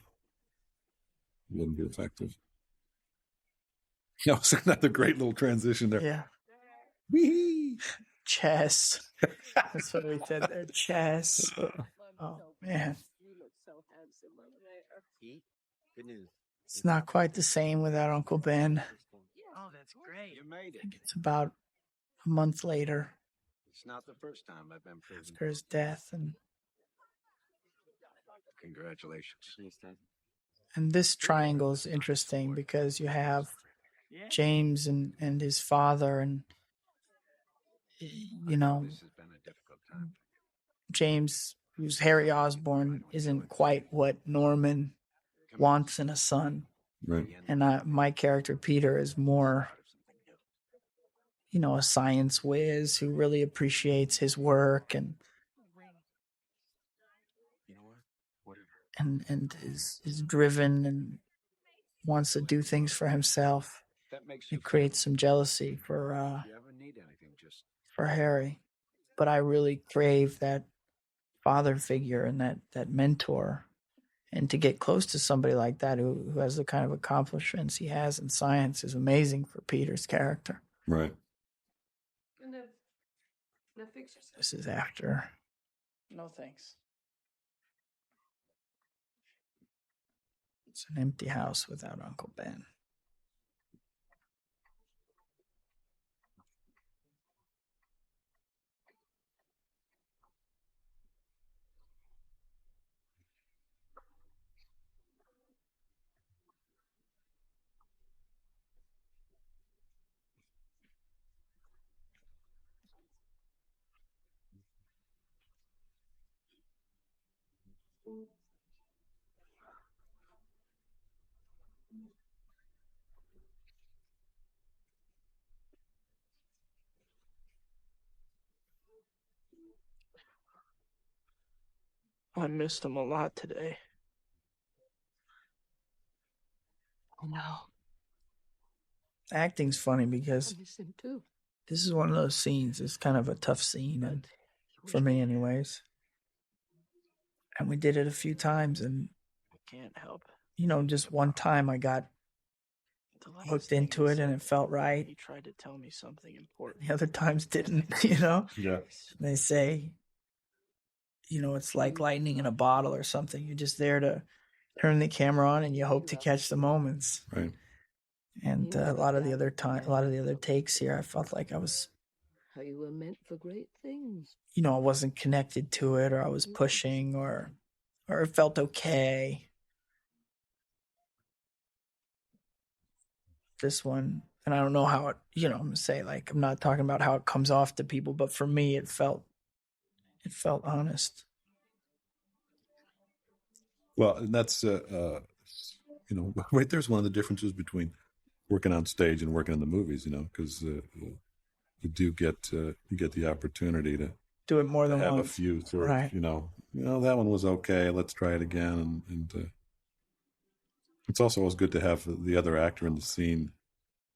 it wouldn't be effective. It's another great little transition there. Yeah. Whee! Chess. That's what we said there. Chess. Oh man. It's not quite the same without Uncle Ben. Oh, that's great. You made it. It's about a month later It's not the first time I've been proven. after his death, and Congratulations. this triangle is interesting because you have James and his father, and This has been a difficult time. James, who's Harry Osborn, isn't quite what Norman wants in a son. Right. And my character, Peter, is more, a science whiz who really appreciates his work and is driven and wants to do things for himself. It creates some jealousy for If you ever need anything, just Harry. But I really crave that father figure and that mentor. And to get close to somebody like that who has the kind of accomplishments he has in science is amazing for Peter's character. Right. This is after. No thanks. It's an empty house without Uncle Ben. I missed him a lot today. I know. Acting's funny because miss him too. this is one of those scenes. It's kind of a tough scene, and for me, anyways. And we did it a few times, and I can't help. Just one time I got The last hooked thing into he it, and said, it felt right. He tried to tell me something important. The other times didn't. Yeah. They say, it's like lightning in a bottle or something. You're just there to turn the camera on, and you hope to catch the moments. Right. And a lot of the other takes here, I felt like I was, How you were meant for great things. I wasn't connected to it, or I was pushing, or it felt okay. This one, and I don't know how it, I'm gonna say, like, I'm not talking about how it comes off to people, but for me, it felt honest. Well, and that's right there's one of the differences between working on stage and working in the movies, because you do get the opportunity to do it more than have once. a few sort of, Right. that one was okay, let's try it again, and it's also always good to have the other actor in the scene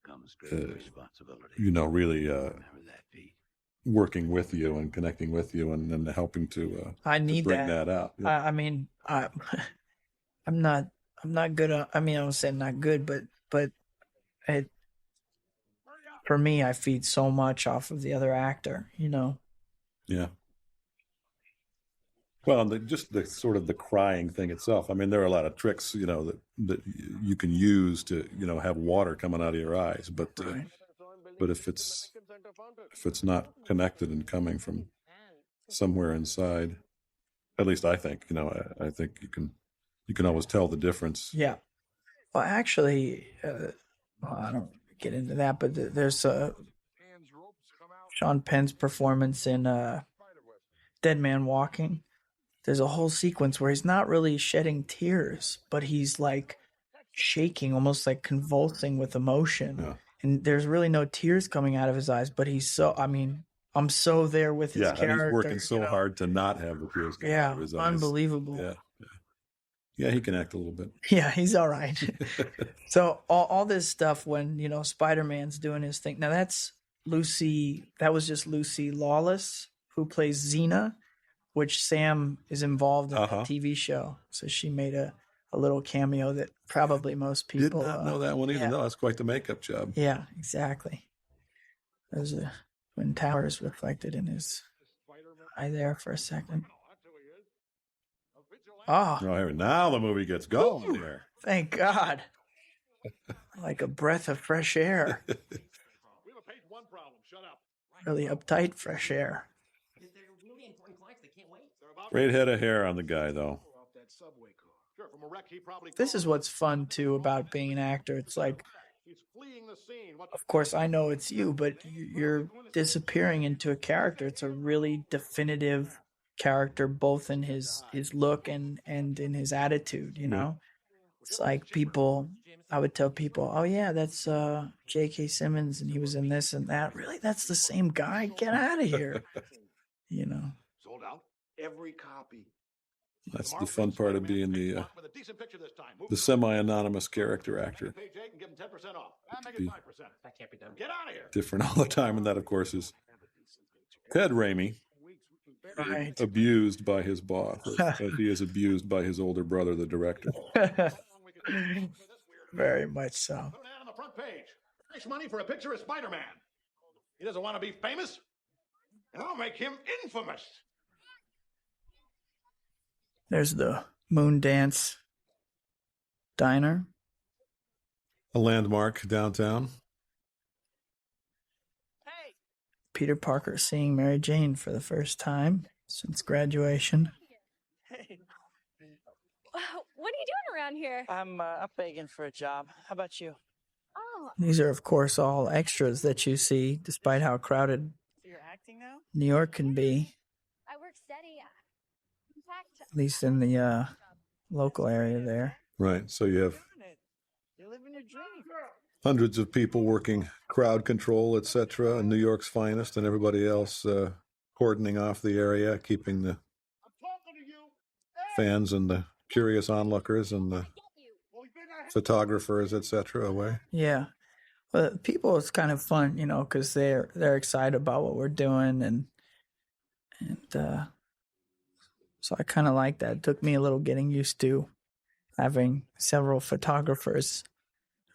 comes great responsibility. really Remember that, Pete. working with you and connecting with you and helping to I need bring that. that out. I mean, I'm not good. I don't say I'm not good, but it, for me, I feed so much off of the other actor, Yeah. Well, just the sort of the crying thing itself. I mean, there are a lot of tricks, that you can use to, have water coming out of your eyes. But if it's not connected and coming from somewhere inside, at least I think, I think you can always tell the difference. Yeah. Well, actually, I get into that, but there's Sean Penn's performance in Dead Man Walking. There's a whole sequence where he's not really shedding tears, but he's like shaking, almost like convulsing with emotion. Yeah. And there's really no tears coming out of his eyes, but he's so, I mean, I'm so there with his character. And he's working so hard to not have the tears come out of his eyes. Unbelievable. Yeah, he can act a little bit. Yeah, he's all right. So all this stuff when, you know, Spider-Man's doing his thing. Now that was just Lucy Lawless, who plays Xena, which Sam is involved in the TV show. So she made a little cameo that probably most people did not know that one either. Yeah. No, that's quite the makeup job. Yeah, exactly. There's a Twin Towers reflected in his eye there for a second. Oh, now the movie gets going there. Thank God. Like a breath of fresh air. Really uptight fresh air. Great head of hair on the guy, though. This is what's fun, too, about being an actor. It's like, of course, I know it's you, but you're disappearing into a character. It's a really definitive character, both in his look and in his attitude, you know? It's like I would tell people, oh, yeah, that's J.K. Simmons, and he was in this and that. Really? That's the same guy? Get out of here. You know? Sold out every copy. That's the fun part of being the semi-anonymous character actor. Be different all the time, and that, of course, is Ted Raimi, abused by his boss. He is abused by his older brother, the director. Very much so. On the front page. Nice money for a picture of Spider-Man. He doesn't want to be famous, and I'll make him infamous. There's the Moon Dance Diner. A landmark downtown. Peter Parker seeing Mary Jane for the first time since graduation. Hey. What are you doing around here? I'm begging for a job. How about you? Oh. These are, of course, all extras that you see, despite how crowded You're acting now? New York can be, I work steady. In fact, at least in the local area there. Right, so you have You're living your dream. hundreds of people working crowd control, etc., and New York's finest, and everybody else cordoning off the area, keeping the fans and the curious onlookers and the photographers, etc., away. Yeah. Well, people, it's kind of fun, you know, because they're excited about what we're doing, and so I kind of like that. It took me a little getting used to having several photographers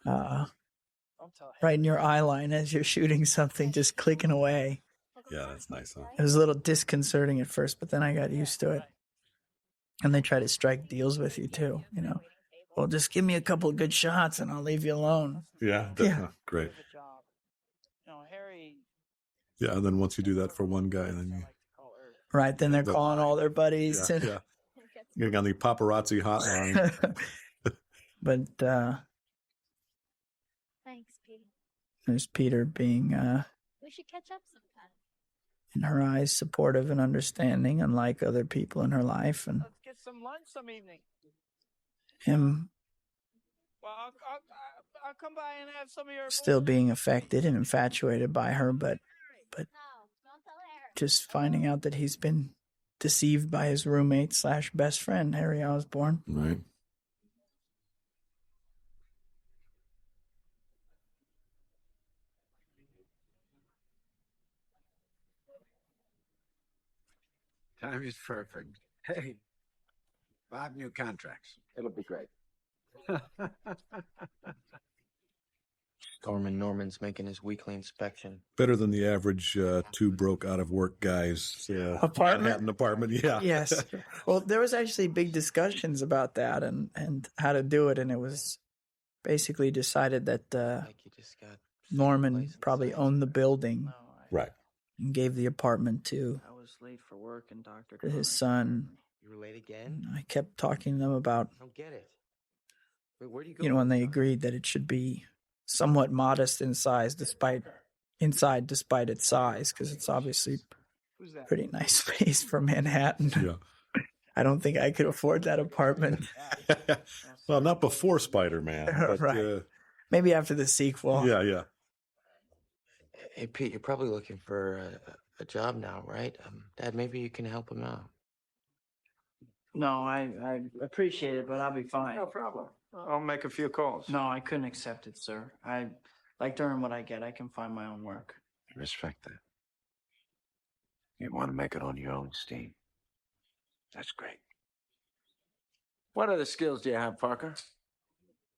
right in your eye line as you're shooting something, just clicking away. Yeah, that's nice. Huh? It was a little disconcerting at first, but then I got used to it. And they try to strike deals with you too, you know. Well, just give me a couple of good shots and I'll leave you alone. Yeah, definitely. Great. Harry. Yeah, and then once you do that for one guy, then you... Right, then they're calling all their buddies. Yeah. Getting on the paparazzi hotline. But thanks, Pete. there's Peter being, We should catch up sometime. in her eyes, supportive and understanding, unlike other people in her life, and Let's get some lunch some evening. him Well, I'll come by and have some of your still being affected and infatuated by her, but just finding out that he's been deceived by his roommate / best friend, Harry Osborn. Right. Time is perfect. Hey, 5 new contracts. It'll be great. Norman's making his weekly inspection. Better than the average 2 broke out of work guys. Apartment? Manhattan apartment, yeah. Yes. Well, there was actually big discussions about that and how to do it, and it was basically decided that Norman probably owned the building. Right. And gave the apartment to I was late for work and Dr. his son. You were late again? I kept talking to them about, I don't get it. Wait, where do you go? you know, when they agreed that it should be somewhat modest in size, despite its size, because it's obviously pretty nice space for Manhattan. Yeah. I don't think I could afford that apartment. Well, not before Spider-Man, but Right. Maybe after the sequel. yeah. Hey, Pete, you're probably looking for a job now, right? Dad, maybe you can help him out. No, I appreciate it, but I'll be fine. No problem. I'll make a few calls. No, I couldn't accept it, sir. I like to earn what I get. I can find my own work. I respect that. You want to make it on your own steam. That's great. What other skills do you have, Parker?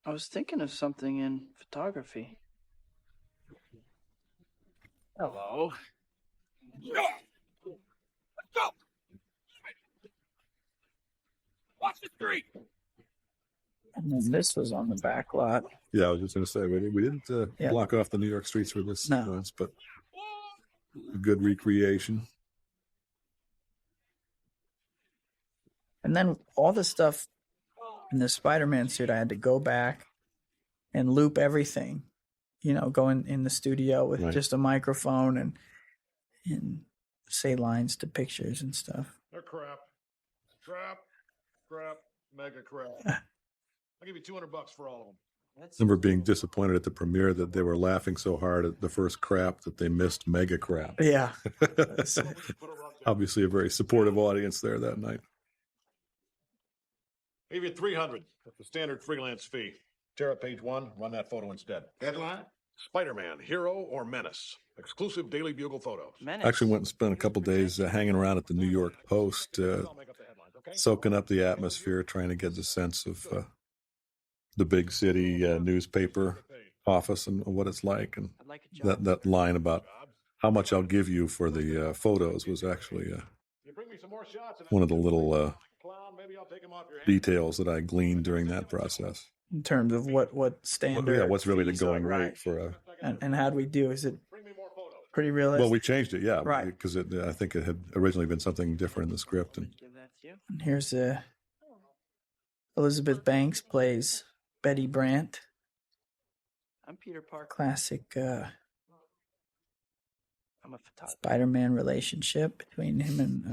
I was thinking of something in photography. Hello. Let's go. Watch the street. And then this was on the back lot. Yeah, I was just going to say, we didn't Yeah. block off the New York streets for this No. once, but a good recreation. And then all the stuff in the Spider-Man suit, I had to go back and loop everything, go in the studio with Right. just a microphone and say lines to pictures and stuff. They're crap. Crap, mega crap. I'll give you $200 for all of them. I remember being disappointed at the premiere that they were laughing so hard at the first crap that they missed mega crap. Yeah. Obviously a very supportive audience there that night. I'll give you $300. That's the standard freelance fee. Tear up page 1, run that photo instead. Headline? Spider-Man, hero or menace? Exclusive Daily Bugle photos. I actually went and spent a couple days hanging around at the New York Post, soaking up the atmosphere, trying to get the sense of the big city newspaper office and what it's like. And that line about how much I'll give you for the photos was actually one of the little details that I gleaned during that process. In terms of what standard. Yeah, what's really the going rate for a... And how do we do? Is it pretty realistic? Well, we changed it, yeah. Right. Because I think it had originally been something different in the script. And And here's Elizabeth Banks plays Betty Brant. I'm Peter Parker. Classic I'm a photographer. Spider-Man relationship between him and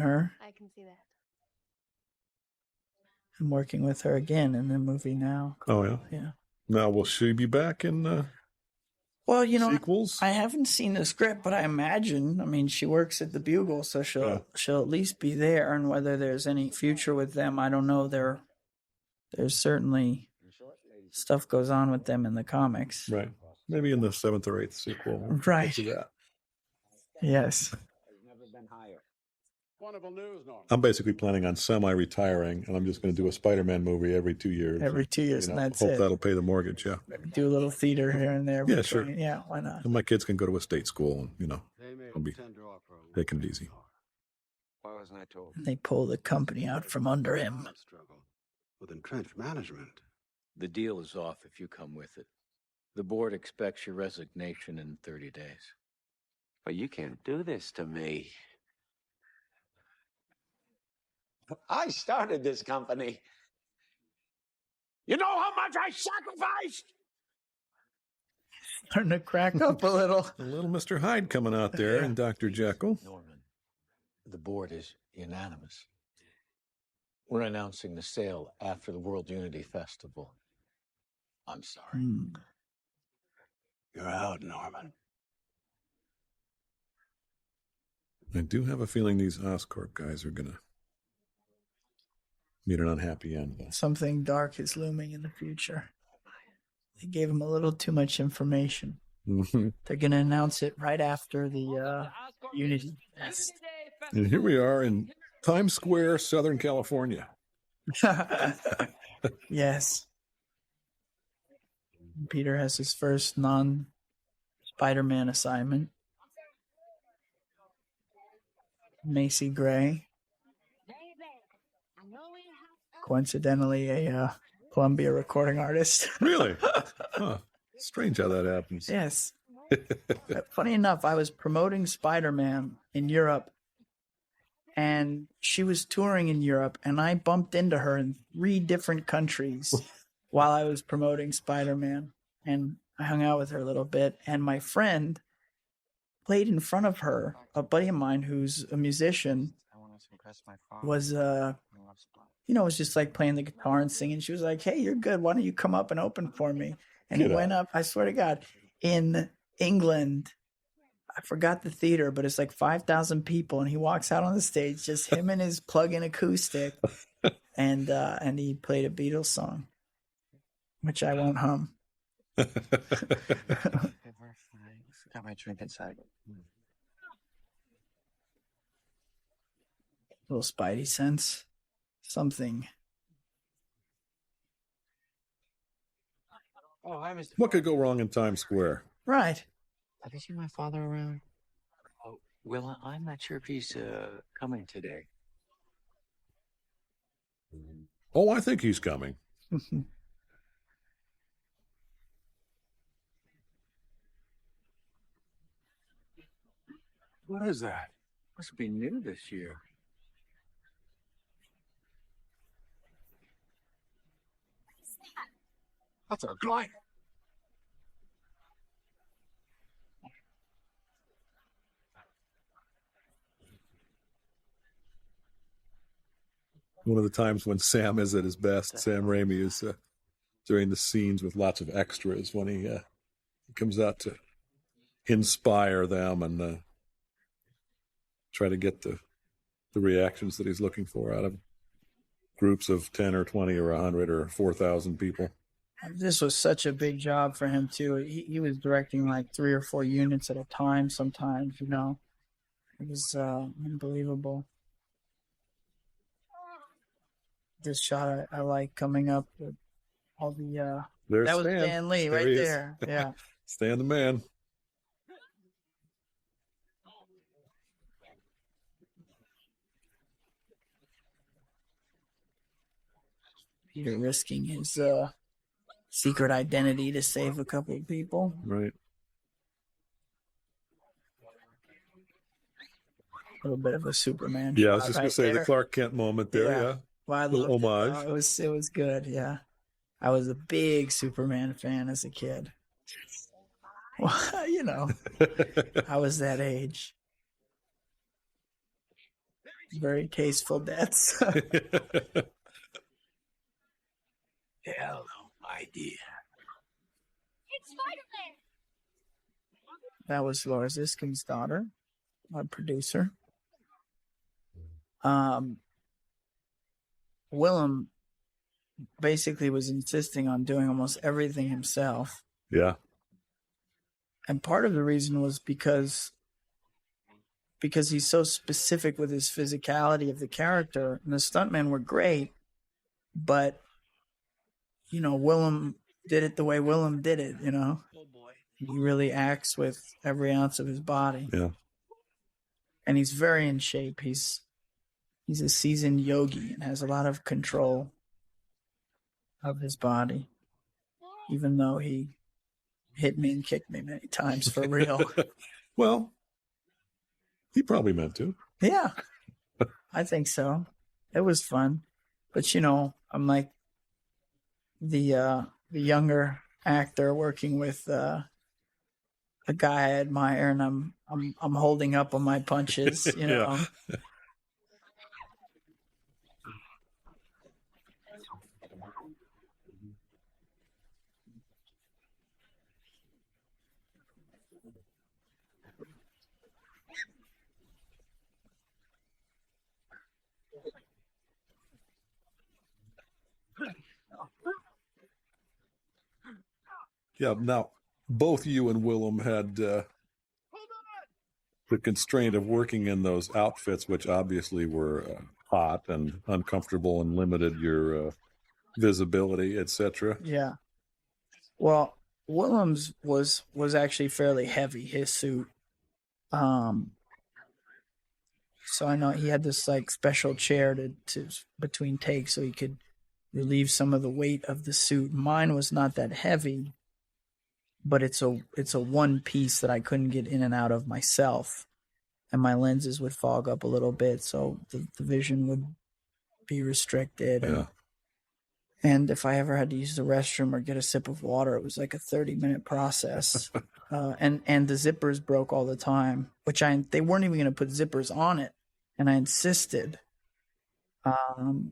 her. I can see that. I'm working with her again in the movie now. Oh, yeah? Yeah. Now, will she be back in Well, sequels? I haven't seen the script, but I imagine. I mean, she works at the Bugle, so she'll at least be there. And whether there's any future with them, I don't know. There's certainly stuff goes on with them in the comics. Right. Maybe in the 7th or 8th sequel. Right. We'll see that. Yes. Wonderful news, Norm. I'm basically planning on semi-retiring, and I'm just going to do a Spider-Man movie every 2 years. Every 2 years, and that's hope it. that'll pay the mortgage, yeah. Do a little theater here and there. Yeah, sure. Yeah, why not? And my kids can go to a state school, and, I'll be taking it easy. Why wasn't I told? And they pull the company out from under him. With entrenched management. The deal is off if you come with it. The board expects your resignation in 30 days. But you can't do this to me. I started this company. You know how much I sacrificed? Starting to crack up a little. A little Mr. Hyde coming out there and Dr. Jekyll. Norman, the board is unanimous. We're announcing the sale after the World Unity Festival. I'm sorry. You're out, Norman. I do have a feeling these Oscorp guys are going to meet an unhappy end. Something dark is looming in the future. They gave him a little too much information. Mm-hmm. They're going to announce it right after the Unity Fest. And here we are in Times Square, Southern California. Yes. Peter has his first non-Spider-Man assignment. Macy Gray. Coincidentally, a Columbia recording artist. Really? Huh. Strange how that happens. Yes. Funny enough, I was promoting Spider-Man in Europe, and she was touring in Europe, and I bumped into her in 3 different countries while I was promoting Spider-Man. and I hung out with her a little bit. And my friend played in front of her. A buddy of mine who's a musician was, was just like playing the guitar and singing. She was like, "Hey, you're good. Why don't you come up and open for me?" And he went up, I swear to God, in England. I forgot the theater, but it's like 5,000 people, and he walks out on the stage, just him and his plug-in acoustic, and he played a Beatles song, which I won't hum. Got my drink inside. Little spidey sense, something. Oh, hi, Mr. What could go wrong in Times Square? Right. Have you seen my father around? Oh, well, I'm not sure if he's coming today. Oh, I think he's coming. What is that? Must be new this year. That's a glider. One of the times when Sam is at his best, Sam Raimi is during the scenes with lots of extras when he comes out to inspire them and try to get the reactions that he's looking for out of groups of 10 or 20 or 100 or 4,000 people. This was such a big job for him too. He was directing like 3 or 4 units at a time sometimes, It was unbelievable. This shot I like coming up with all the There's that was Stan. Stan Lee right there. Yeah. Stan the man. Peter risking his secret identity to save a couple of people. Right. A little bit of a Superman. Yeah, I was just right going to say there. the Clark Kent moment there, yeah. Well, I little loved homage. It. It was good, yeah. I was a big Superman fan as a kid. Well, I was that age. Very tasteful deaths. Hell no idea. It's Spider-Man! That was Laura Ziskin's daughter, our producer. Willem basically was insisting on doing almost everything himself. Yeah. And part of the reason was because he's so specific with his physicality of the character. And the stuntmen were great, but, Willem did it the way Willem did it, Oh boy. He really acts with every ounce of his body. Yeah. And he's very in shape. He's a seasoned yogi and has a lot of control of his body, even though he hit me and kicked me many times for real. Well, he probably meant to. Yeah, I think so. It was fun. But, I'm like the younger actor working with a guy I admire, and I'm holding up on my punches, Yeah. Yeah, now, both you and Willem had the constraint of working in those outfits, which obviously were hot and uncomfortable and limited your visibility, etc. Yeah. Well, Willem's was actually fairly heavy, his suit. So I know he had this like special chair to between takes so he could relieve some of the weight of the suit. Mine was not that heavy, but it's a one piece that I couldn't get in and out of myself, and my lenses would fog up a little bit, so the vision would be restricted. Yeah. And if I ever had to use the restroom or get a sip of water, it was like a 30-minute process. And the zippers broke all the time, which they weren't even going to put zippers on it. And I insisted. Well,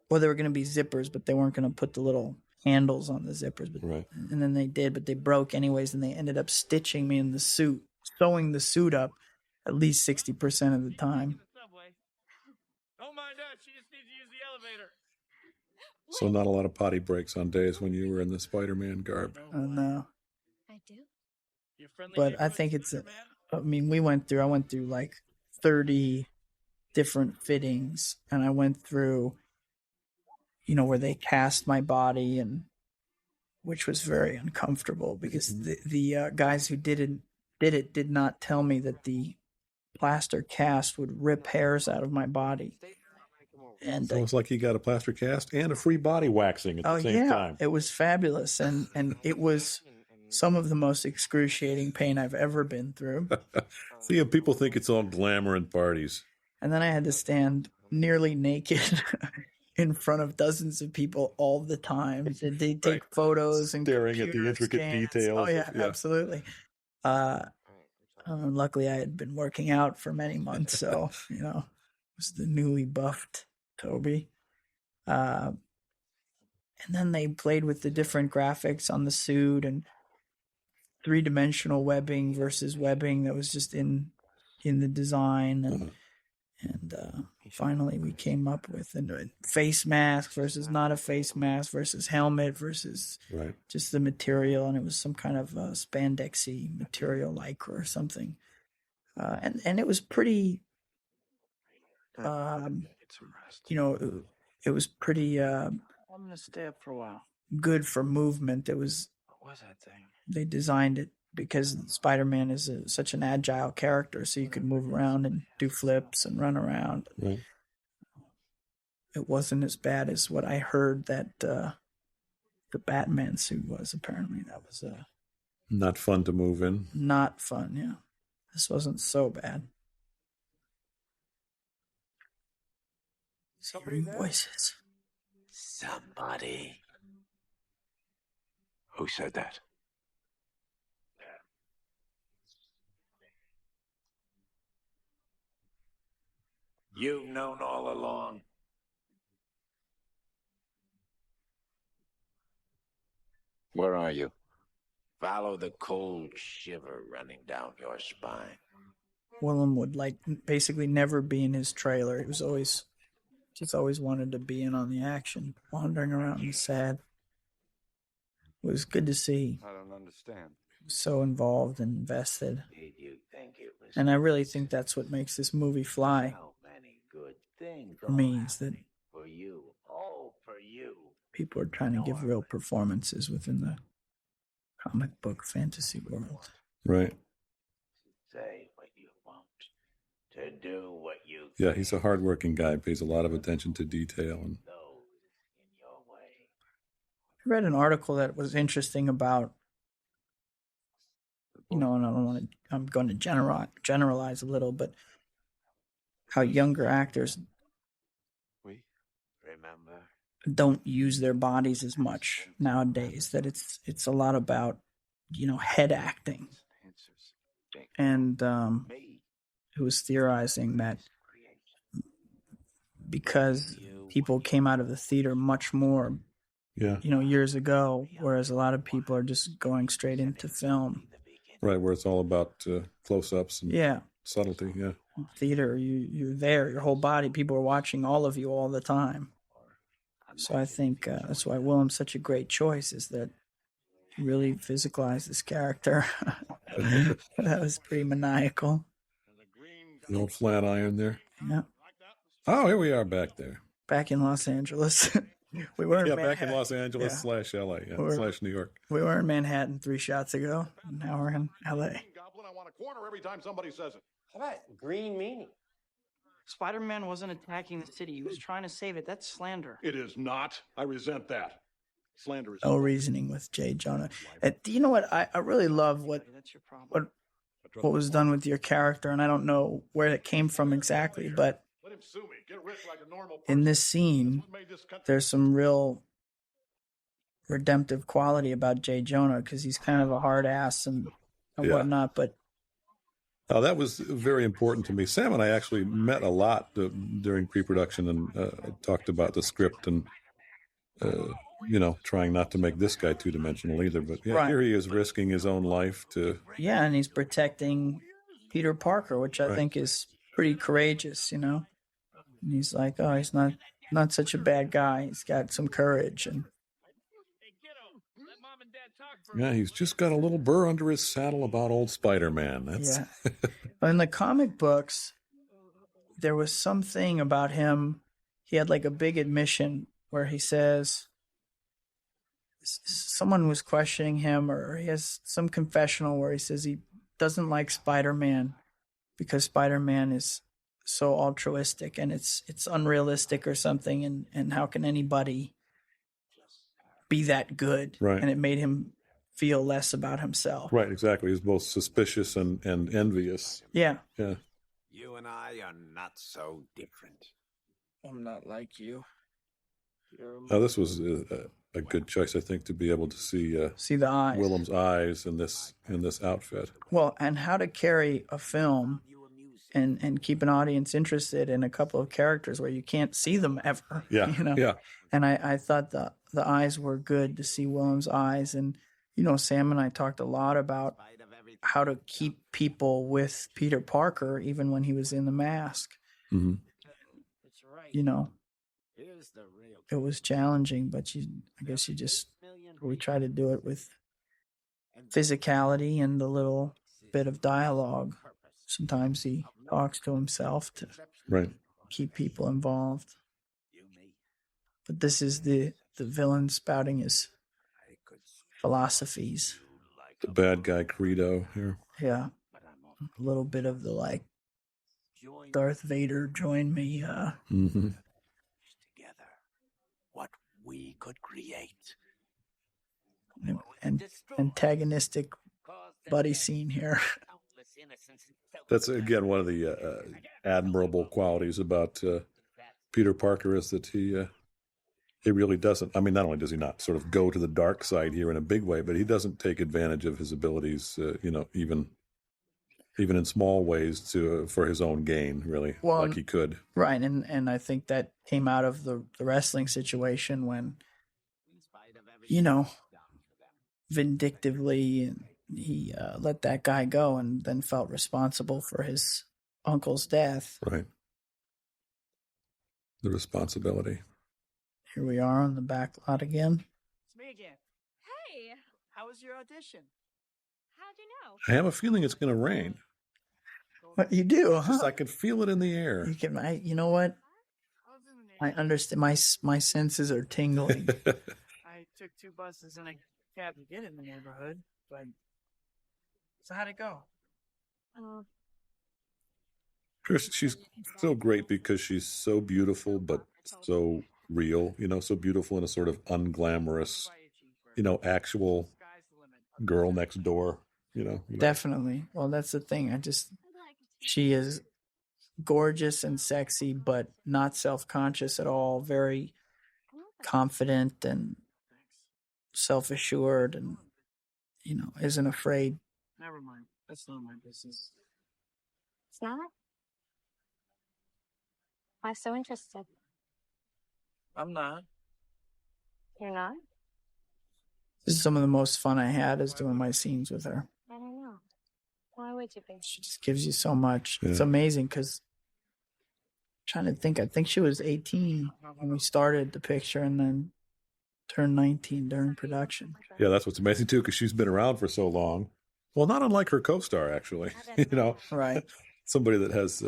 they were going to be zippers, but they weren't going to put the little handles on the zippers. But, right. And then they did, but they broke anyways. And they ended up stitching me in the suit, sewing the suit up at least 60% of the time. Don't mind us. She just needs to use the elevator. So not a lot of potty breaks on days when you were in the Spider-Man garb. No. I do. But I think I went through like 30 different fittings, and I went through, where they cast my body, and which was very uncomfortable because the guys who did it did not tell me that the plaster cast would rip hairs out of my body. And so it's like you got a plaster cast and a free body waxing at the same time. It was fabulous, and it was some of the most excruciating pain I've ever been through. See, people think it's all glamour and parties. And then I had to stand nearly naked in front of dozens of people all the time. They take photos and staring at the intricate details. Oh yeah, absolutely. Luckily, I had been working out for many months, so it was the newly buffed Tobey. And then they played with the different graphics on the suit and 3-dimensional webbing versus webbing that was just in the design, and finally we came up with a face mask versus not a face mask versus helmet versus just the material, and it was some kind of spandexy material, lycra or something, and it was pretty. It was pretty. I'm gonna stay up for a while. Good for movement. It was. What was that thing? They designed it because Spider-Man is such an agile character, so you could move around and do flips and run around. Right. It wasn't as bad as what I heard that the Batman suit was. Apparently, that was not fun to move in. Not fun. Yeah, this wasn't so bad. Somebody there? Voices. Somebody. Who said that? You've known all along. Where are you? Follow the cold shiver running down your spine. Willem would basically never be in his trailer. He was always wanted to be in on the action, wandering around and sad. It was good to see. I don't understand. He was so involved and invested. Did you think it was? And I really think that's what makes this movie fly. So many good things For me, is that for you, all for you. people are trying to give real performances within the comic book fantasy world. Right. Say what you want, to do what you. Yeah, he's a hardworking guy. Pays a lot of attention to detail. And I read an article that was interesting about, and I'm going to generalize a little, but how younger actors Remember? don't use their bodies as much nowadays. That it's a lot about, head acting. And it was theorizing that because people came out of the theater much more, years ago, whereas a lot of people are just going straight into film. Right, where it's all about close-ups and subtlety. Yeah. Theater, you're there, your whole body. People are watching all of you all the time. So I think that's why Willem's such a great choice, is that he really physicalized this character. That was pretty maniacal. The old flat iron there. Yeah. Oh, here we are back there. Back in Los Angeles. We were in back in Los Angeles / LA / New York. We were in Manhattan 3 shots ago. And now we're in LA. Goblin, I want a corner every time somebody says it. How about green meanie? Spider-Man wasn't attacking the city. He was trying to save it. That's slander. It is not. I resent that. Slander is No reasoning with J. Jonah. You know what? I really love what was done with your character, and I don't know where it came from exactly, but him sue me. Get rich like a normal person. in this scene, there's some real redemptive quality about Jay Jonah because he's kind of a hard ass and Yeah. whatnot, but Oh, that was very important to me. Sam and I actually met a lot during pre-production and talked about the script and, trying not to make this guy two-dimensional either. But yeah, Right. Here he is risking his own life to... yeah, and he's protecting Peter Parker, which I think is pretty courageous, And he's like, oh, he's not such a bad guy. He's got some courage. And Yeah, he's just got a little burr under his saddle about old Spider-Man. That's... yeah. But in the comic books, there was something about him. He had like a big admission where he says someone was questioning him, or he has some confessional where he says he doesn't like Spider-Man because Spider-Man is so altruistic and it's unrealistic or something. And how can anybody be that good? Right. And it made him feel less about himself. Right, exactly. He's both suspicious and envious. Yeah. Yeah. You and I are not so different. I'm not like you. Now, this was a good choice, I think, to be able to see the eyes. Willem's eyes in this outfit. Well, and how to carry a film and keep an audience interested in a couple of characters where you can't see them ever. Yeah, yeah. And I thought the eyes were good to see Willem's eyes. And, Sam and I talked a lot about how to keep people with Peter Parker even when he was in the mask. Mm-hmm. It was challenging, but we try to do it with physicality and a little bit of dialogue. Sometimes he talks to himself to keep people involved. But this is the villain spouting his philosophies. The bad guy credo here. Yeah. A little bit of the Darth Vader join me. Mm-hmm. What we could create. And antagonistic buddy scene here. That's, again, one of the admirable qualities about Peter Parker is that he really doesn't. I mean, not only does he not sort of go to the dark side here in a big way, but he doesn't take advantage of his abilities, even in small ways for his own gain, really, like he could. Right, and I think that came out of the wrestling situation when, vindictively he let that guy go and then felt responsible for his uncle's death. Right. The responsibility. Here we are on the back lot again. It's me again. Hey, How was your audition? how'd you know? I have a feeling it's going to rain. What you do, huh? I can feel it in the air. You know what? I understand. My senses are tingling. I took 2 buses and a cab to get in the neighborhood, but so how'd it go? Chris, she's so great because she's so beautiful, but so real, so beautiful in a sort of unglamorous, actual girl next door, Definitely. Well, that's the thing. She is gorgeous and sexy, but not self-conscious at all. Very confident and self-assured and, isn't afraid. Never mind. That's not my business. It's not? Why so interested? I'm not. You're not? This is some of the most fun I had is doing my scenes with her. I don't know. Why would you be? She just gives you so much. Yeah. It's amazing because trying to think, I think she was 18 when we started the picture and then turned 19 during production. Yeah, that's what's amazing too, because she's been around for so long. Well, not unlike her co-star, actually. Right. Somebody that has,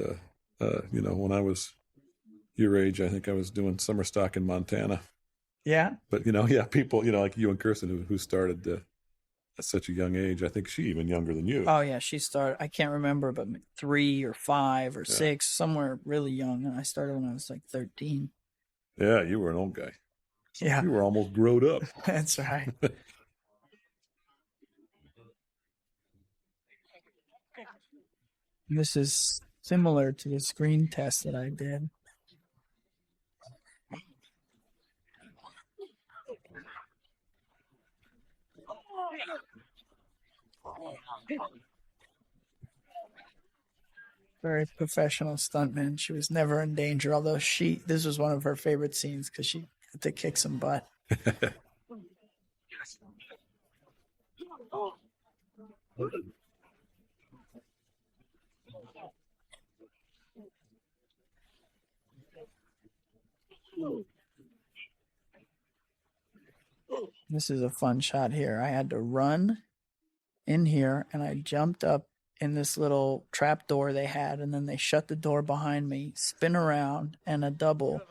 when I was your age, I think I was doing summer stock in Montana. Yeah. But people, like you and Kirsten, who started at such a young age. I think she even younger than you. Oh yeah, she started. I can't remember, but 3 or 5 or 6, somewhere really young. And I started when I was like 13. Yeah, you were an old guy. Yeah, you were almost growed up. That's right. This is similar to the screen test that I did. Very professional stuntman. She was never in danger, although this was one of her favorite scenes because she had to kick some butt. This is a fun shot here. I had to run in here and I jumped up in this little trap door they had, and then they shut the door behind me, spin around, and a double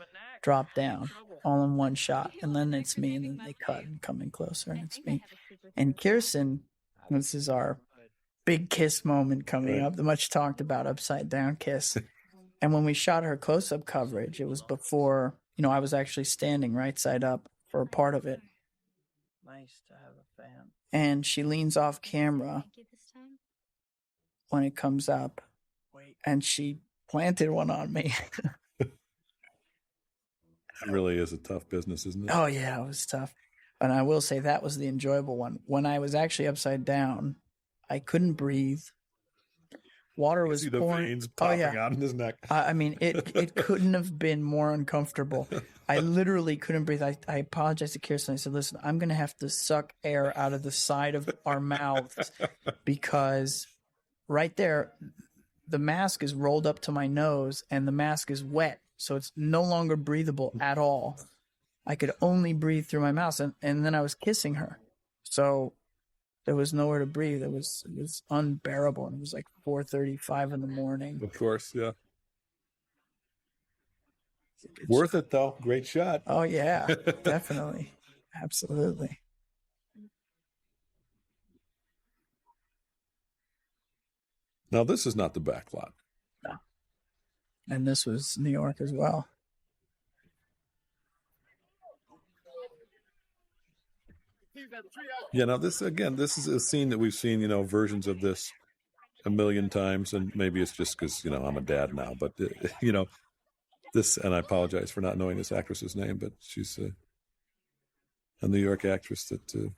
drop down all in one shot. And then it's me, and then they cut and come in closer, and it's me. And Kirsten, this is our big kiss moment coming up, the much talked about upside down kiss. And when we shot her close-up coverage, it was before, I was actually standing right side up for a part of it. Nice to have a fan. And she leans off camera when it comes up, and she planted one on me. That really is a tough business, isn't it? Oh, yeah, it was tough. And I will say that was the enjoyable one. When I was actually upside down, I couldn't breathe. Water was pouring. Veins popping out in his neck. I mean, it couldn't have been more uncomfortable. I literally couldn't breathe. I apologized to Kirsten. I said, listen, I'm going to have to suck air out of the side of our mouths because right there, the mask is rolled up to my nose and the mask is wet. So it's no longer breathable at all. I could only breathe through my mouth. And then I was kissing her. So there was nowhere to breathe. It was unbearable. And it was like 4:35 in the morning. Of course, yeah. Worth it, though. Great shot. Oh, yeah, definitely. Absolutely. Now, this is not the back lot. No. And this was New York as well. Yeah, now this is a scene that we've seen, versions of this a million times, and maybe it's just because, I'm a dad now, but, this, and I apologize for not knowing this actress's name, but she's a New York actress that,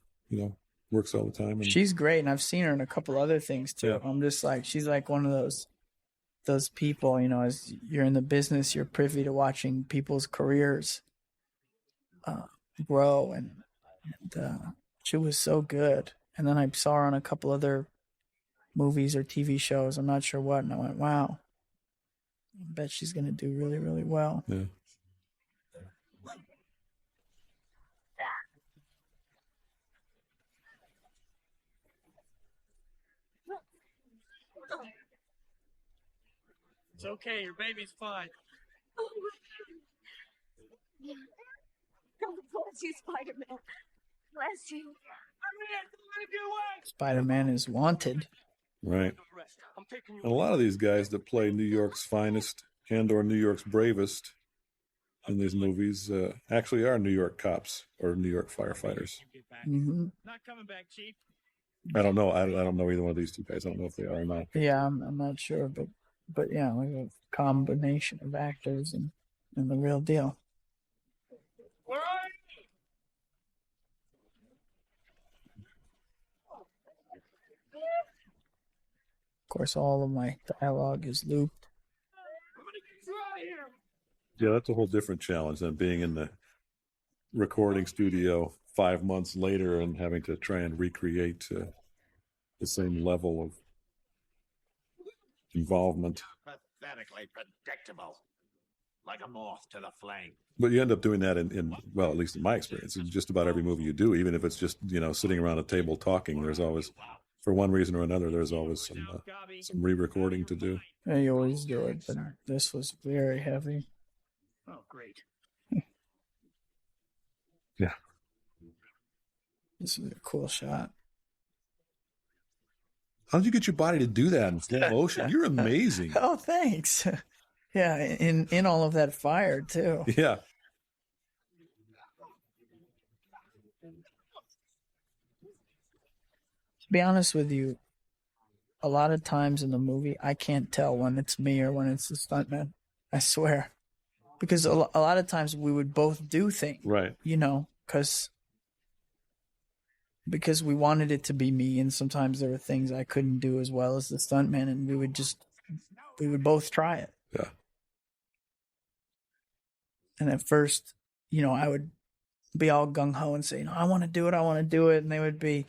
works all the time. And she's great, and I've seen her in a couple other things, too. Yeah. I'm just like, she's like one of those people, as you're in the business, you're privy to watching people's careers grow, and she was so good. And then I saw her on a couple other movies or TV shows, I'm not sure what, and I went, wow, I bet she's going to do really, really well. Yeah. It's okay, your baby's fine. God bless you, Spider-Man. Bless you. Spider-Man is wanted. Right. And a lot of these guys that play New York's finest and or New York's bravest in these movies actually are New York cops or New York firefighters. Mm-hmm. Not coming back, Chief. I don't know. I don't know either one of these two guys. I don't know if they are or not. Yeah, I'm not sure, but yeah, like a combination of actors and the real deal. Where are you? Of course, all of my dialogue is looped. Yeah, that's a whole different challenge than being in the recording studio 5 months later and having to try and recreate the same level of involvement. Pathetically predictable. Like a moth to the flame. But you end up doing that in well, at least in my experience, in just about every movie you do, even if it's just, sitting around a table talking, there's always, for one reason or another, there's always some re-recording to do. Yeah, you always do it, but this was very heavy. Oh, great. Yeah. This is a cool shot. How did you get your body to do that in slow motion? You're amazing. Oh, thanks. Yeah, in all of that fire, too. Yeah. To be honest with you, a lot of times in the movie, I can't tell when it's me or when it's the stuntman. I swear. Because a lot of times we would both do things. Right. Because because we wanted it to be me, and sometimes there were things I couldn't do as well as the stuntman, and we would both try it. Yeah. And at first, I would be all gung-ho and say, I want to do it. And they would be,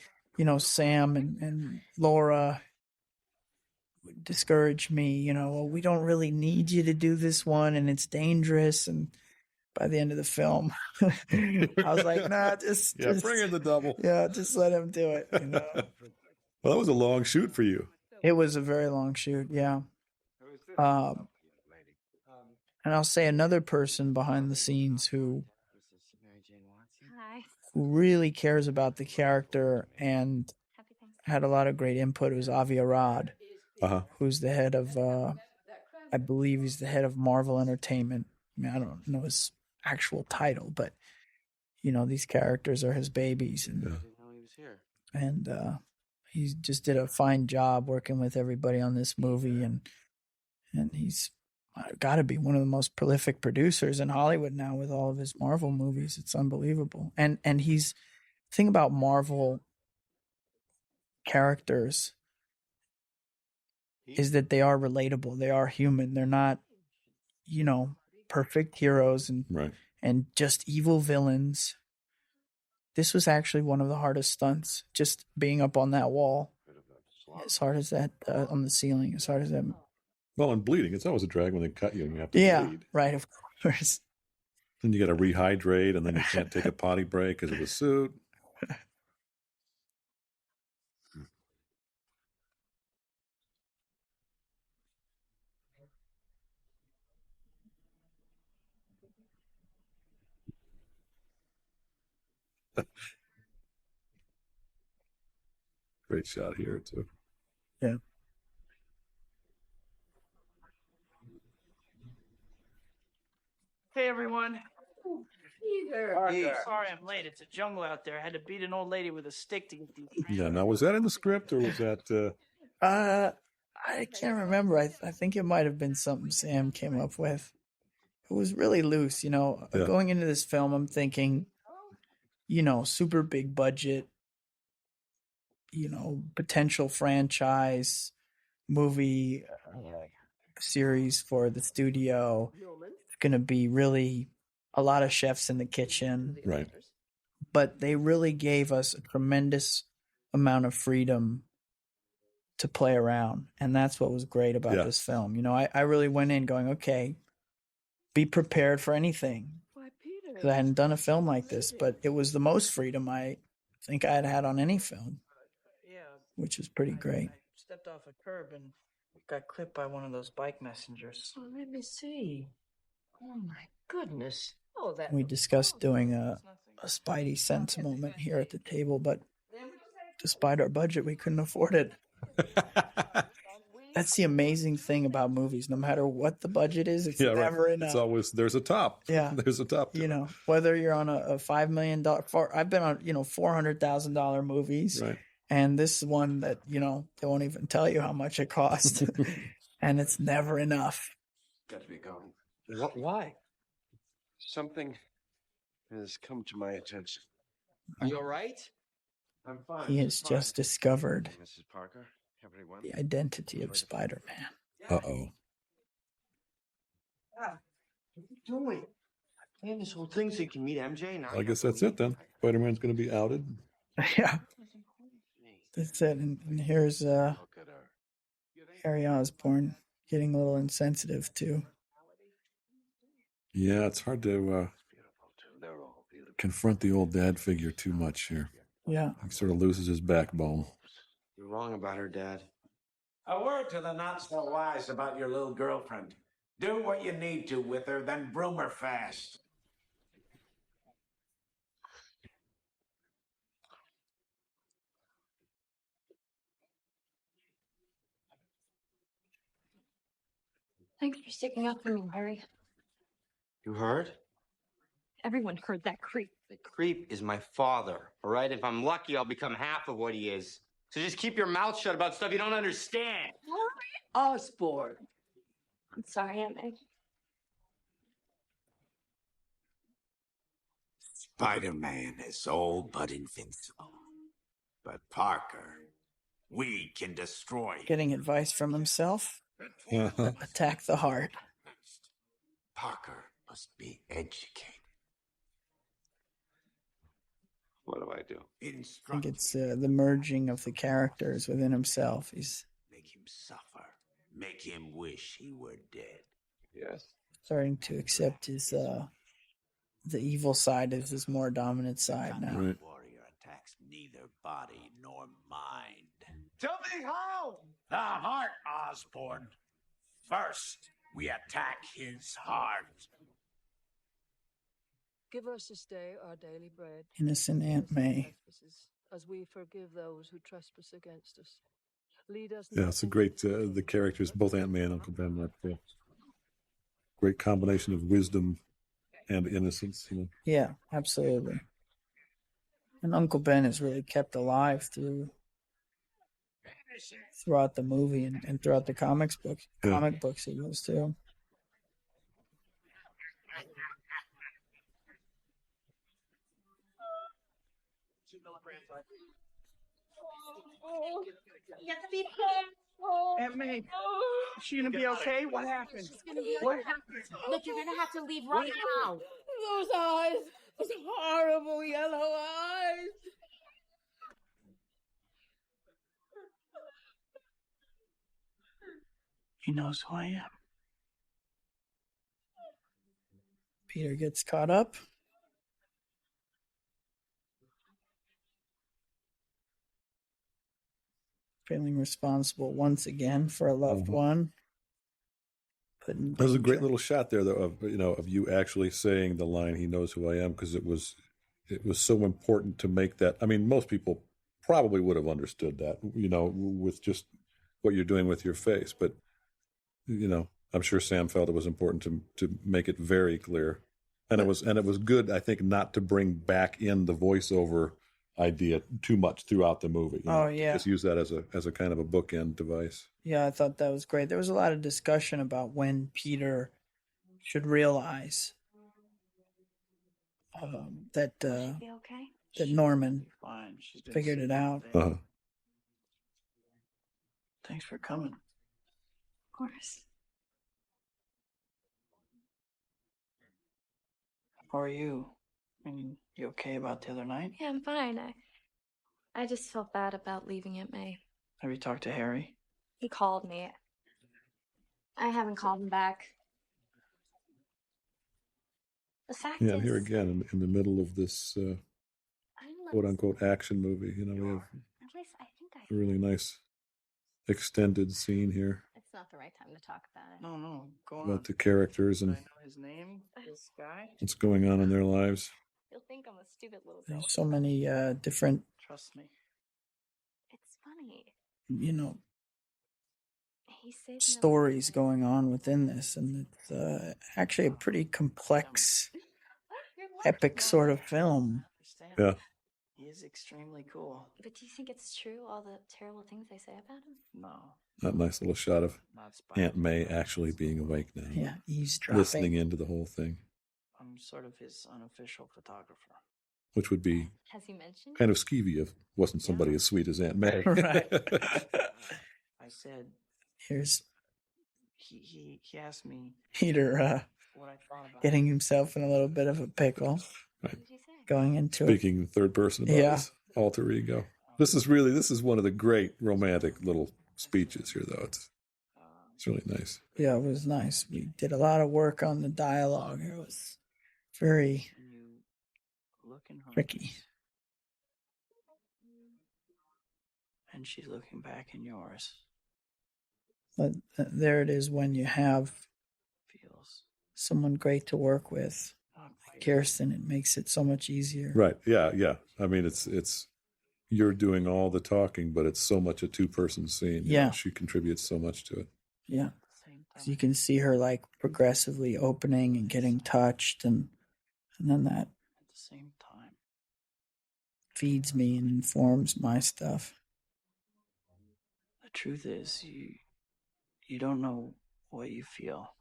Sam and Laura would discourage me, well, we don't really need you to do this one, and it's dangerous. And by the end of the film, I was like, nah, just bring in the double. Yeah, just let him do it. Well, that was a long shoot for you. It was a very long shoot, yeah. And I'll say another person behind the scenes who really cares about the character and had a lot of great input was Avi Arad, who's the head of, I believe he's the head of Marvel Entertainment. I mean, I don't know his actual title, but, these characters are his babies. And he just did a fine job working with everybody on this movie. And he's got to be one of the most prolific producers in Hollywood now with all of his Marvel movies. It's unbelievable. And he's, the thing about Marvel characters is that they are relatable. They are human. They're not, perfect heroes and just evil villains. This was actually one of the hardest stunts, just being up on that wall, as hard as that, on the ceiling, as hard as that. Well, and bleeding, it's always a drag when they cut you and you have to bleed. Right, of course. Then you got to rehydrate, and then you can't take a potty break because of the suit. Great shot here, too. Yeah. Hey, everyone. Peter. Sorry I'm late. It's a jungle out there. I had to beat an old lady with a stick to get these. Yeah, now, was that in the script, or was that... I can't remember. I think it might have been something Sam came up with. It was really loose, Going into this film, I'm thinking, super big budget, potential franchise movie series for the studio. It's going to be really a lot of chefs in the kitchen. Right. But they really gave us a tremendous amount of freedom to play around. And that's what was great about this film. I really went in going, okay, be prepared for anything. Because I hadn't done a film like this, but it was the most freedom I think I had had on any film, which is pretty great. I stepped off a curb and got clipped by one of those bike messengers. Oh, let me see. Oh, my goodness. Oh, that. We discussed doing a Spidey Sense moment here at the table, but despite our budget, we couldn't afford it. That's the amazing thing about movies. No matter what the budget is, it's never enough. It's always, there's a top. Yeah. There's a top. Whether you're on a $5 million, I've been on, $400,000 movies. Right. And this is one that, they won't even tell you how much it cost. And it's never enough. Got to be going. Why? Something has come to my attention. Are you all right? I'm fine. He has just discovered Mrs. Parker, everyone. the identity of Spider-Man. Uh-oh. What are you doing? I planned this whole thing so you can meet MJ. Now I guess that's it then. Spider-Man's going to be outed. Yeah. That's it. And here's Harry Osborn getting a little insensitive too. Yeah, it's hard to confront the old dad figure too much here. Yeah. He sort of loses his backbone. You're wrong about her, Dad. A word to the not so wise about your little girlfriend. Do what you need to with her, then broom her fast. Thanks for sticking up for me, Harry. You heard? Everyone heard that creep. The creep is my father, all right? If I'm lucky, I'll become half of what he is. So just keep your mouth shut about stuff you don't understand. Osborn. I'm sorry, Aunt Meg. Spider-Man is all but invincible. But Parker, we can destroy him. Getting advice from himself. Attack the heart. Parker must be educated. What do I do? I think it's the merging of the characters within himself. He's Make him suffer. Make him wish he were dead. Yes. starting to accept his the evil side as his more dominant side now. Right. Warrior attacks neither body nor mind. Tell me how! The heart, Osborn. First, we attack his heart. Give us this day our daily bread. Innocent Aunt May. As we forgive those who trespass against us. Lead us Yeah, it's a great, the characters, both Aunt May and Uncle Ben, are great combination of wisdom and innocence. You know? Yeah, absolutely. And Uncle Ben is really kept alive throughout the movie and throughout the comic books he was too. You have to be careful. Aunt May, is she gonna be okay? What happened? What happened? Look, you're gonna have to leave right now. Those eyes. Those horrible yellow eyes. He knows who I am. Peter gets caught up. Feeling responsible once again for a loved one. That was a great little shot there, though, of you actually saying the line, "He knows who I am," because it was so important to make that. I mean, most people probably would have understood that, with just what you're doing with your face. But, I'm sure Sam felt it was important to make it very clear. And it was good, I think, not to bring back in the voiceover idea too much throughout the movie. Oh, yeah. Just use that as a kind of a bookend device. Yeah, I thought that was great. There was a lot of discussion about when Peter should realize that okay? that Norman Fine. She's been figured it out. Uh-huh. Thanks for coming. Of course. How are you? I mean, you okay about the other night? Yeah, I'm fine. I just felt bad about leaving Aunt May. Have you talked to Harry? He called me. I haven't called him back. The fact Yeah, is, here again, in the middle of this quote-unquote action movie, we have at least I think a really nice extended scene here it's not the right time to talk about it. No, go about the characters and I know his name, this guy. what's going on in their lives. You'll think I'm a stupid little girl. There's so many different, Trust me. It's funny. He saved stories going on within this, and it's actually a pretty complex, epic sort of film. Yeah. He is extremely cool. But do you think it's true, all the terrible things they say about him? No. That nice little shot of Aunt May actually being awake now. Yeah, eavesdropping. Listening into the whole thing. I'm sort of his unofficial photographer. Which would be Has he mentioned? kind of skeevy if wasn't somebody as sweet as Aunt May. Right. I said, Here's he asked me Peter what I thought about getting himself in a little bit of a pickle. Right. Going into Speaking in third person about his alter ego. This is one of the great romantic little speeches here, though. It's really nice. Yeah, it was nice. We did a lot of work on the dialogue. It was very tricky. and she's looking back in yours. But there it is when you have someone great to work with. Like Kirsten, it makes it so much easier. Right. Yeah. Yeah. I mean, it's you're doing all the talking, but it's so much a two-person scene. You Yeah. know, she contributes so much to it. Yeah. So you can see her like progressively opening and getting touched, and then that At the same time, feeds me and informs my stuff. the truth is, you don't know what you feel,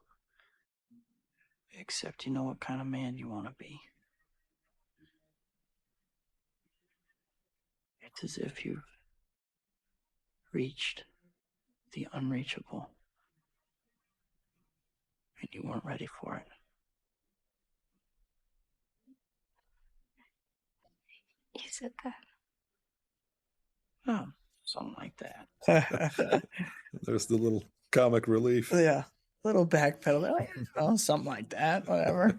except you know what kind of man you want to be. It's as if you've reached the unreachable and you weren't ready for it. You said that. Oh, something like that. There's the little comic relief. Yeah. Little backpedal. Oh, yeah. Oh, something like that. Whatever.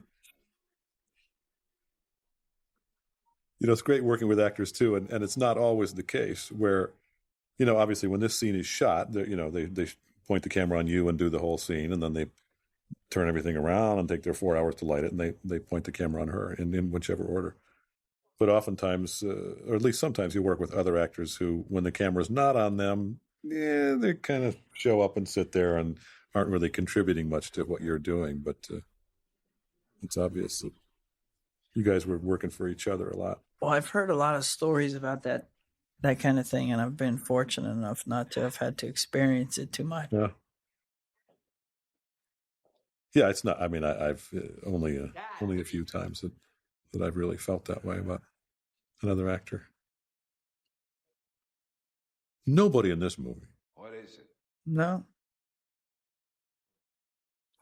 It's great working with actors too, and it's not always the case where, obviously when this scene is shot, they point the camera on you and do the whole scene, and then they turn everything around and take their 4 hours to light it, and they point the camera on her in whichever order. But oftentimes, or at least sometimes, you work with other actors who, when the camera's not on them, they kind of show up and sit there and aren't really contributing much to what you're doing. But it's obvious that you guys were working for each other a lot. Well, I've heard a lot of stories about that kind of thing, and I've been fortunate enough not to have had to experience it too much. Yeah. Yeah, it's not. I mean, I've only a few times that I've really felt that way about another actor. Nobody in this movie. What is it? No,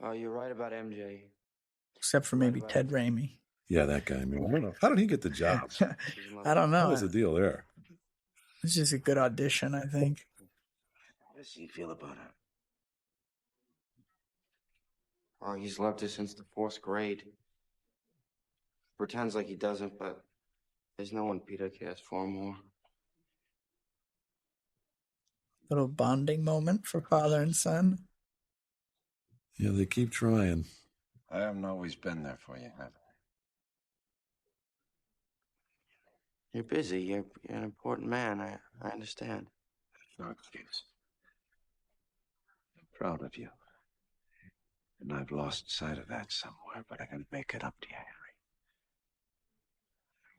Oh, you're right about MJ. except for maybe Ted Raimi. Yeah, that guy. I mean, I don't know. How did he get the job? I don't know. What was the deal there? It's just a good audition, I think. How does he feel about it? Oh, he's loved her since the 4th grade. Pretends like he doesn't, but there's no one Peter cares for more. Little bonding moment for father and son. Yeah, they keep trying. I haven't always been there for you, have I? You're busy. You're an important man. I understand. No excuse. I'm proud of you. And I've lost sight of that somewhere, but I'm going to make it up to you, Henry.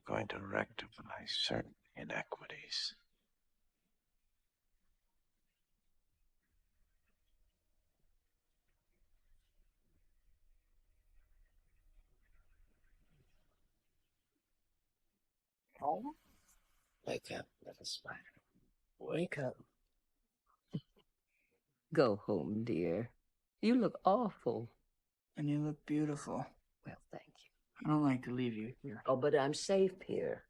I'm going to rectify certain inequities. Oh, wake up, little spider. Wake up. Go home, dear. You look awful. And you look beautiful. Well, thank you. I don't like to leave you here. Oh, but I'm safe here.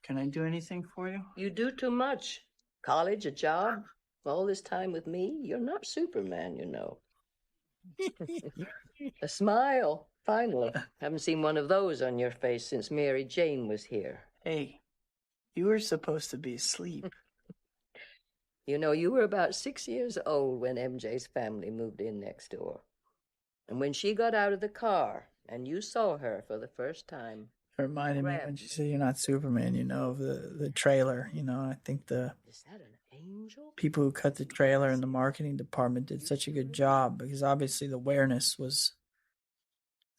Can I do anything for you? You do too much. College, a job, all this time with me. You're not Superman, you know. A smile, finally. Haven't seen one of those on your face since Mary Jane was here. Hey, you were supposed to be asleep. You know, you were about 6 years old when MJ's family moved in next door. And when she got out of the car and you saw her for the first time... It reminded me when she said you're not Superman, of the trailer. I think the Is that an angel? people who cut the trailer in the marketing department did such a good job because obviously the awareness was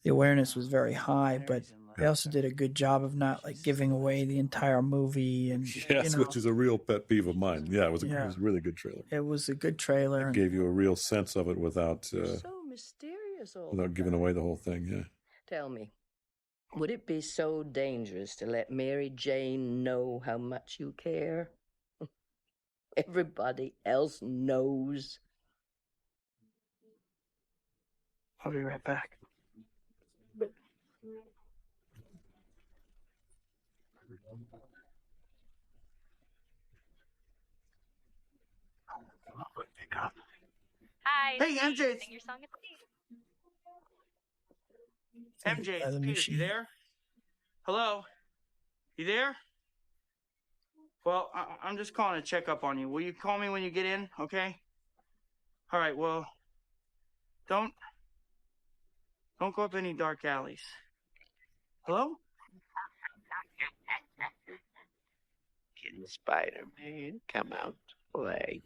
very high, but they also did a good job of not like giving away the entire movie. And Yes, which is a real pet peeve of mine. Yeah, it was a really good trailer. It was a good trailer. It gave you a real sense of it without So mysterious all without giving away the whole thing. Yeah. Tell me, would it be so dangerous to let Mary Jane know how much you care? Everybody else knows. I'll be right back. Hi. Hey, MJ. Sing your song at the By MJ, the Peter, machine. you there? Hello? You there? Well, I'm just calling to check up on you. Will you call me when you get in, okay? All right, well, don't go up any dark alleys. Hello? Can Spider-Man come out to play?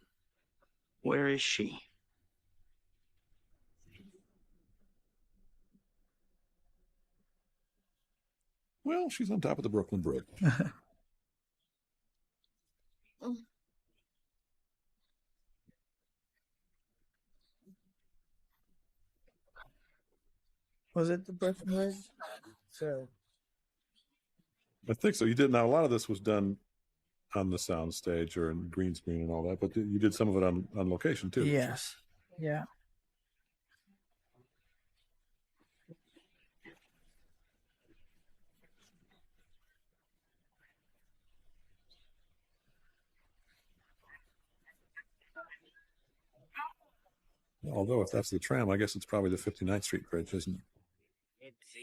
Where is she? Well, she's on top of the Brooklyn Bridge. Was it the Brooklyn Bridge? So I think so. You did. Now, a lot of this was done on the sound stage or in green screen and all that, but you did some of it on location too. Yes. Yeah. Although if that's the tram, I guess it's probably the 59th Street Bridge, isn't it?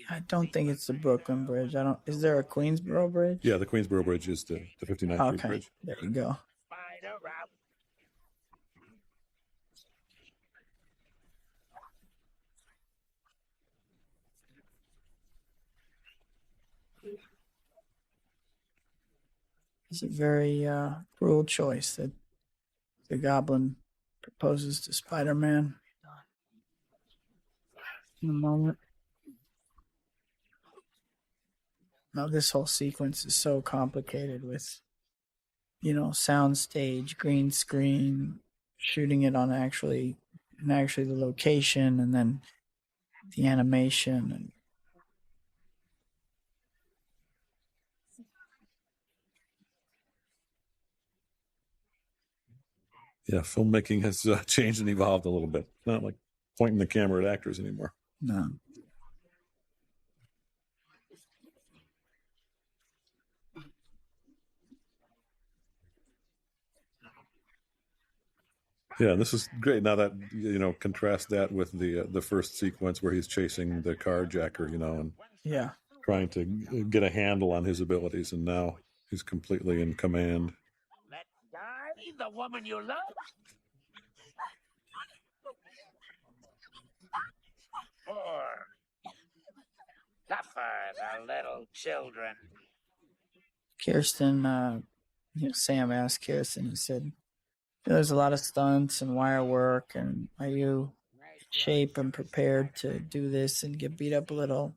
I don't think it's the Brooklyn Bridge. I don't. Is there a Queensboro Bridge? Yeah, the Queensboro Bridge is the 59th Street Okay, Bridge. there you go. It's a very cruel choice that the Goblin proposes to Spider-Man. In a moment. Now, this whole sequence is so complicated with, sound stage, green screen, shooting it on actually the location, and then the animation and. Yeah, filmmaking has changed and evolved a little bit. Not like pointing the camera at actors anymore. No. Yeah, this is great. Now that contrast that with the first sequence where he's chasing the carjacker, and Yeah. trying to get a handle on his abilities, and now he's completely in command. Let die the woman you love. Or suffer the little children. Kirsten, Sam asked Kirsten, he said, there's a lot of stunts and wire work, and are you in shape and prepared to do this and get beat up a little?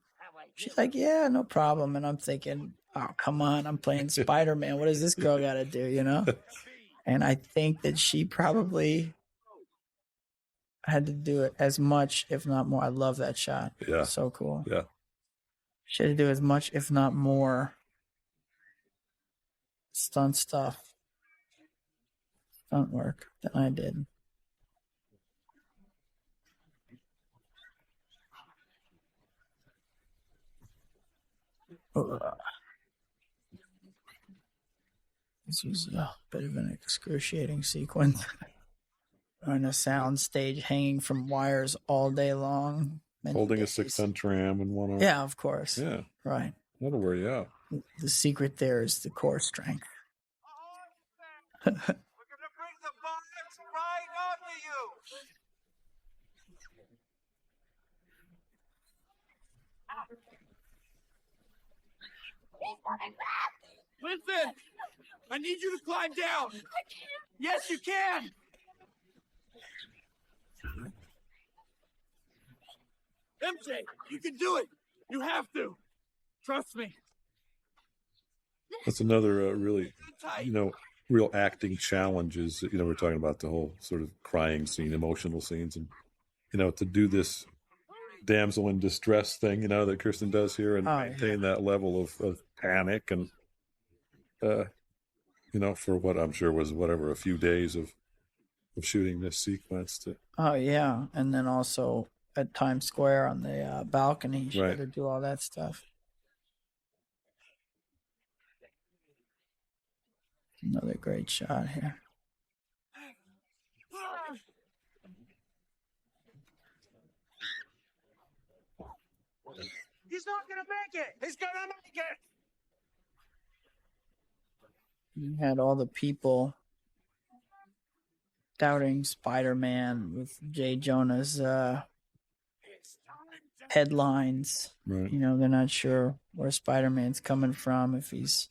She's like, yeah, no problem. And I'm thinking, oh, come on, I'm playing Spider-Man. What does this girl got to do, And I think that she probably had to do it as much, if not more. I love that shot. Yeah. So cool. Yeah. She had to do as much, if not more, stunt work than I did. This was a bit of an excruciating sequence. On a sound stage hanging from wires all day long. Holding a 6-ton tram in one arm. Yeah, of course. Yeah. Right. That'll wear you out. The secret there is the core strength. Listen! I need you to climb down! I can't! Yes, you can! MJ, you can do it! You have to! Trust me. That's another really, real acting challenge is, we're talking about the whole sort of crying scene, emotional scenes, and, to do this damsel in distress thing, that Kirsten does here and maintain that level of panic and, for what I'm sure was a few days of shooting this sequence. Oh, yeah. And then also at Times Square on the balcony, she had to do all that stuff. Another great shot here. He's not gonna make it! He's gonna make it! You had all the people doubting Spider-Man with J. Jonah's headlines. Right. They're not sure where Spider-Man's coming from, if he's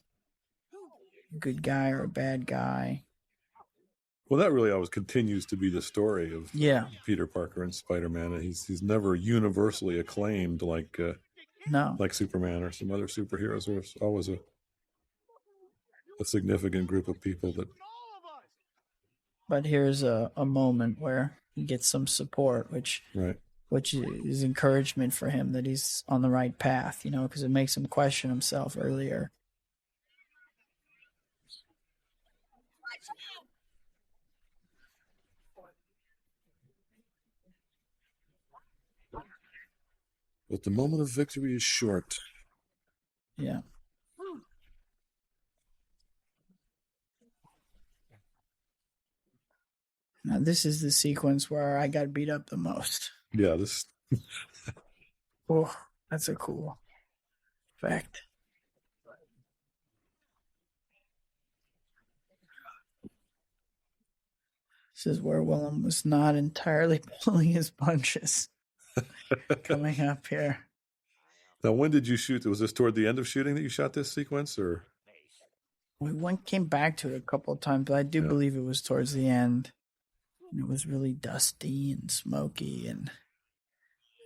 a good guy or a bad guy. Well, that really always continues to be the story of Peter Parker and Spider-Man. He's never universally acclaimed like Superman or some other superheroes. There's always a significant group of people that. But here's a moment where he gets some support, which is encouragement for him that he's on the right path, because it makes him question himself earlier. But the moment of victory is short. Yeah. Now, this is the sequence where I got beat up the most. Yeah, this. Oh, that's a cool fact. This is where Willem was not entirely pulling his punches. Coming up here. Now, when did you shoot? Was this toward the end of shooting that you shot this sequence, or? We came back to it a couple of times, but I do believe it was towards the end. And it was really dusty and smoky, and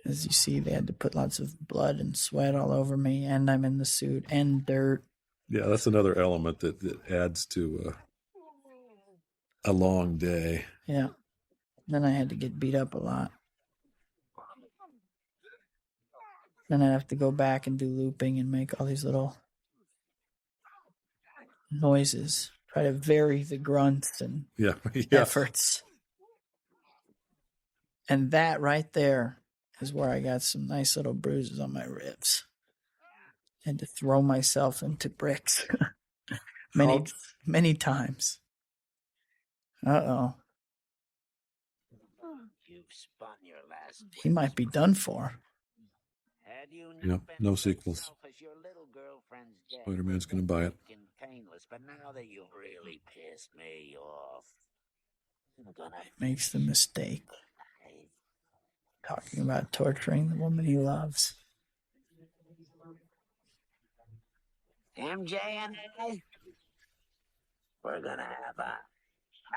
as you see, they had to put lots of blood and sweat all over me, and I'm in the suit, and dirt. Yeah, that's another element that adds to a long day. Yeah. Then I had to get beat up a lot. Then I have to go back and do looping and make all these little noises. Try to vary the grunts and efforts. And that right there is where I got some nice little bruises on my ribs. I had to throw myself into bricks many times. Uh-oh. You've spun your last. He might be done for. Yep, no sequels. Spider-Man's going to buy it. Painless, but now that you've really pissed me off, I'm gonna Makes the mistake. Talking about torturing the woman he loves. MJ and I, we're gonna have a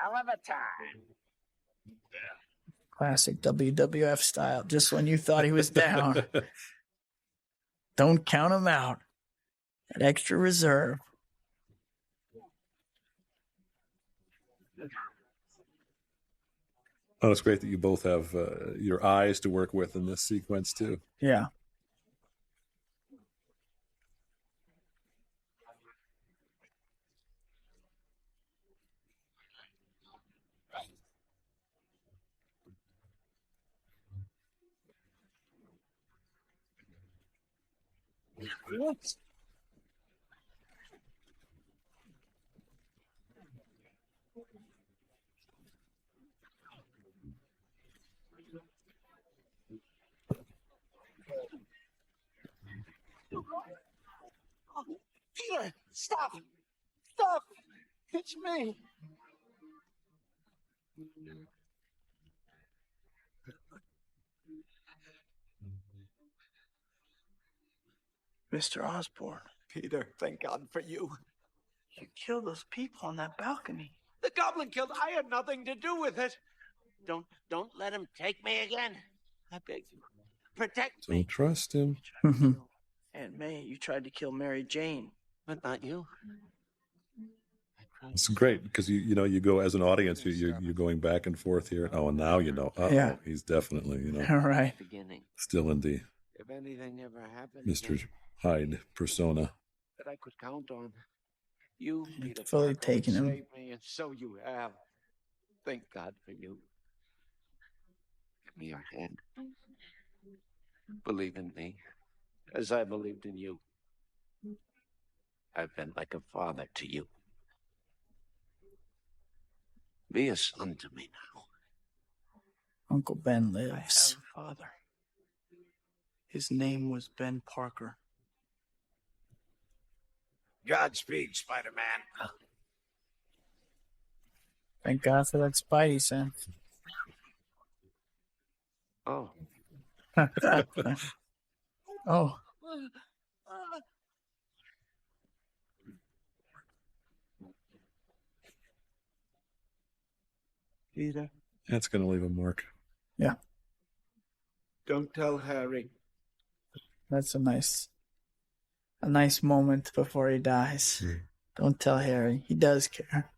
hell of a time. Classic WWF style. Just when you thought he was down, don't count him out. That extra reserve. Oh, it's great that you both have your eyes to work with in this sequence, too. Yeah. What? Peter, stop! Stop! It's me! Mr. Osborn. Peter, thank God for you. You killed those people on that balcony. The goblin killed. I had nothing to do with it. Don't let him take me again. I beg you. Protect me. Don't trust him. Aunt May, you tried to kill Mary Jane. But not you. It's great because you go as an audience, you're going back and forth here. Oh, and now Yeah. he's definitely All right. still in the If anything ever happened, Mr. Hyde persona. that I could count on, you Peter Fully Parker, taken him. saved me, and so you have. Thank God for you. Give me your hand. Believe in me, as I believed in you. I've been like a father to you. Be a son to me now. Uncle Ben I have lives. a father. His name was Ben Parker. Godspeed, Spider-Man. Thank God for that Spidey sense. Oh. Oh. Peter, That's going to leave a mark. Yeah. don't tell Harry. That's a nice moment before he dies. Don't tell Harry. He does care.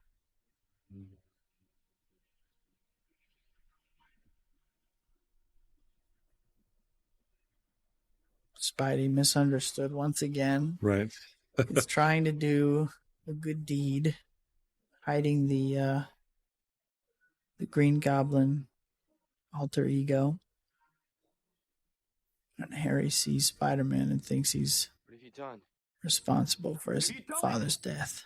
Spidey misunderstood once again. Right. He's trying to do a good deed. hiding the Green Goblin alter ego. And Harry sees Spider-Man and thinks he's What have you done? responsible for his father's death.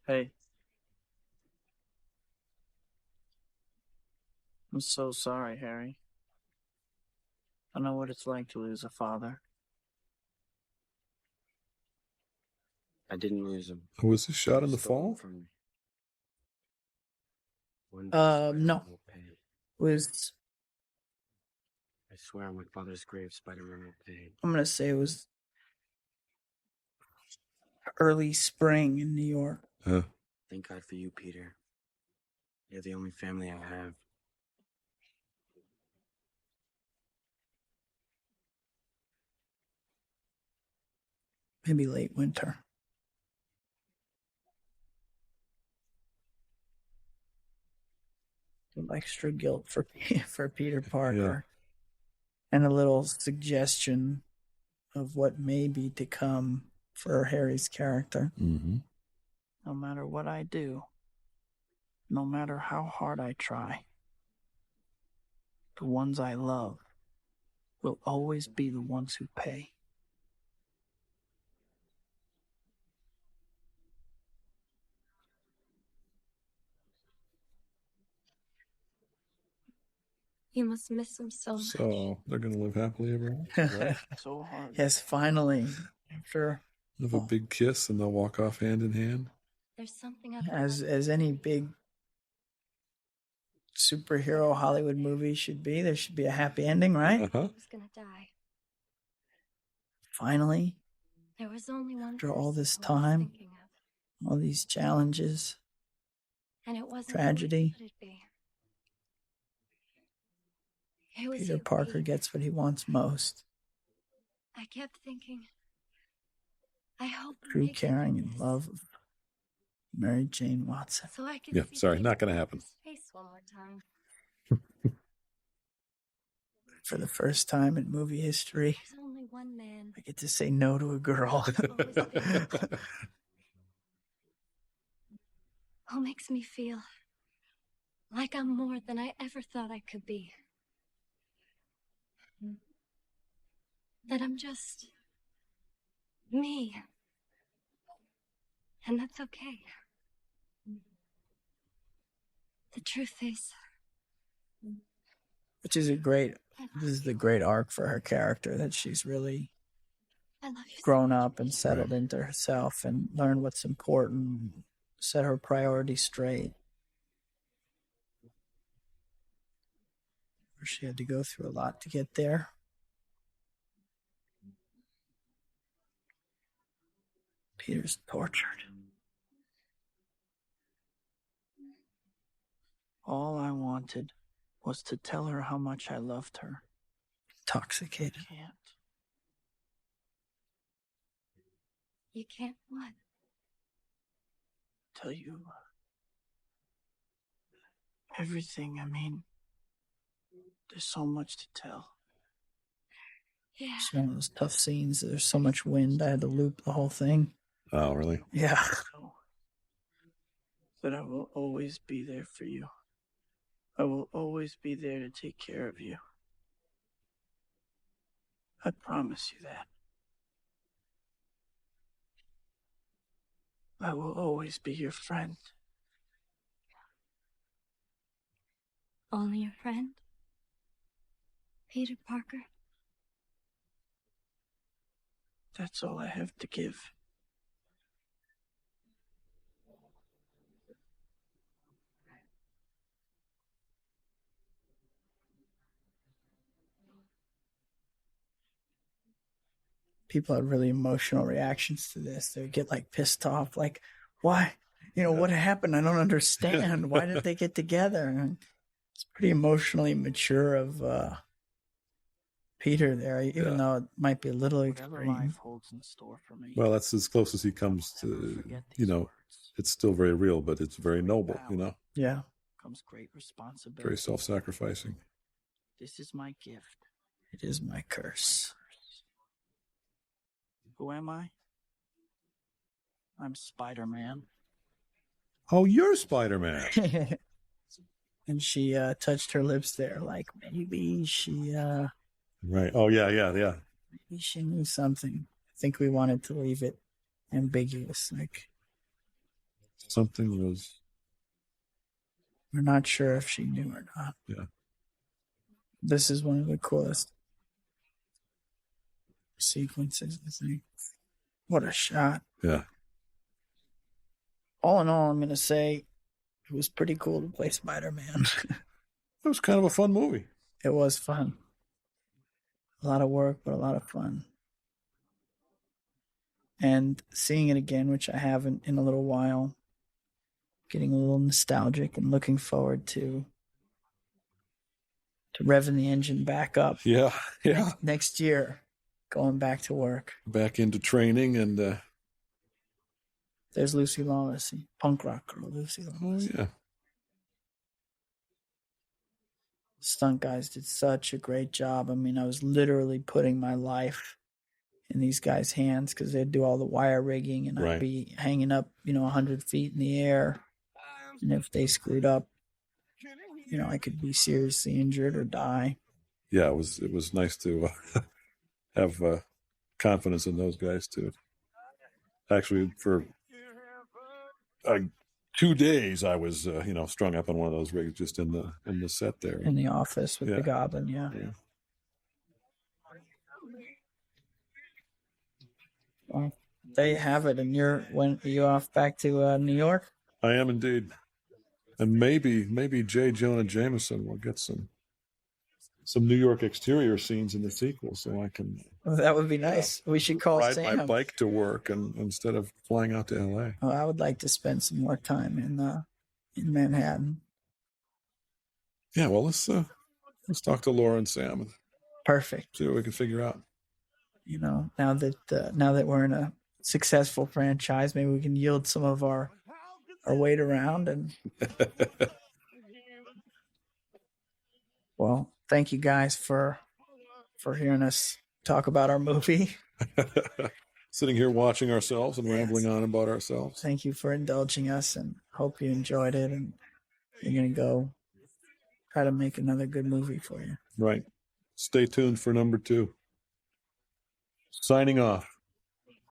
Hey. I'm so sorry, Harry. I know what it's like to lose a father. I didn't lose him. Oh, was this shot in the fall? From me. No. It was, I swear on my father's grave, Spider-Man will pay. I'm going to say it was early spring in New York. Thank God for you, Peter. You're the only family I have. Maybe late winter. Some extra guilt for Peter Parker. And a little suggestion of what may be to come for Harry's character. Mm-hmm. No matter what I do, no matter how hard I try, the ones I love will always be the ones who pay. You must miss him so much. So they're going to live happily ever after, right? So hard. Yes, finally. After Have a big kiss and they'll walk off hand in hand. There's something as any big superhero Hollywood movie should be, there should be a happy ending, right? Uh-huh. Who's gonna die? Finally, There was only one after all this person I was time, thinking of, all these challenges, and it wasn't tragedy, who it would be. It was Peter you, Parker Pete. gets what he wants most. I kept thinking, I hope you True make it caring through and this, love of Mary Jane Watson. so I can Yeah, see sorry, Peter not going to happen. Parker's face one more time. For the first time in movie history, There's only one man. I get to say no to a girl. Who makes me feel like I'm more than I ever thought I could be. That I'm just me. And that's okay. The truth is, Which is this is the great arc for her character, that she's really I love you. grown up and settled into herself and learned what's important, set her priorities straight. She had to go through a lot to get there. Peter's tortured. All I wanted was to tell her how much I loved her. Intoxicated. Can't. You can't what? Tell you everything. I mean, there's so much to tell. Yeah. It's one of those tough scenes. There's so much wind. I had to loop the whole thing. Oh, really? Yeah. That I will always be there for you. I will always be there to take care of you. I promise you that. I will always be your friend. Only a friend? Peter Parker? That's all I have to give. People had really emotional reactions to this. They would get like pissed off, like, why? You know, what happened? I don't understand. Why did they get together? And it's pretty emotionally mature of Peter there, even though it might be a little Whatever extreme. life holds in store for me. Well, that's as close as he comes to, it's still very real, but it's very noble, Yeah. Comes great responsibility. very self-sacrificing. This is my gift. It is my curse. Who am I? I'm Spider-Man. Oh, you're Spider-Man. And she touched her lips there, like maybe she Right. Oh, yeah. maybe she knew something. I think we wanted to leave it ambiguous, like Something was. we're not sure if she knew or not. Yeah. This is one of the coolest sequences, I think. What a shot. Yeah. All in all, I'm going to say it was pretty cool to play Spider-Man. It was kind of a fun movie. It was fun. A lot of work, but a lot of fun. And seeing it again, which I haven't in a little while, getting a little nostalgic and looking forward to revving the engine back up. Yeah. Next year, going back to work. Back into training and. There's Lucy Lawless, punk rock girl Lucy Lawless. Oh, yeah. Stunt guys did such a great job. I mean, I was literally putting my life in these guys' hands because they'd do all the wire rigging and I'd be hanging up, 100 feet in the air. And if they screwed up, I could be seriously injured or die. Yeah, it was nice to have confidence in those guys too. Actually, for 2 days, I was strung up on one of those rigs just in the set there in the office with the Goblin. Yeah. Well, there you have it. And when are you off back to New York? I am indeed. And maybe J. Jonah Jameson will get some New York exterior scenes in the sequel, so I can. Well, that would be nice. We should call ride Sam. my bike to work and instead of flying out to L.A. Oh, I would like to spend some more time in Manhattan. Yeah, well, let's talk to Laura and Sam. Perfect. See what we can figure out. Now that we're in a successful franchise, maybe we can yield some of our weight around and. Well, thank you guys for hearing us talk about our movie. Sitting here watching ourselves and rambling on about ourselves. Thank you for indulging us and hope you enjoyed it. And you're going to go try to make another good movie for you. Right. Stay tuned for number 2. Signing off.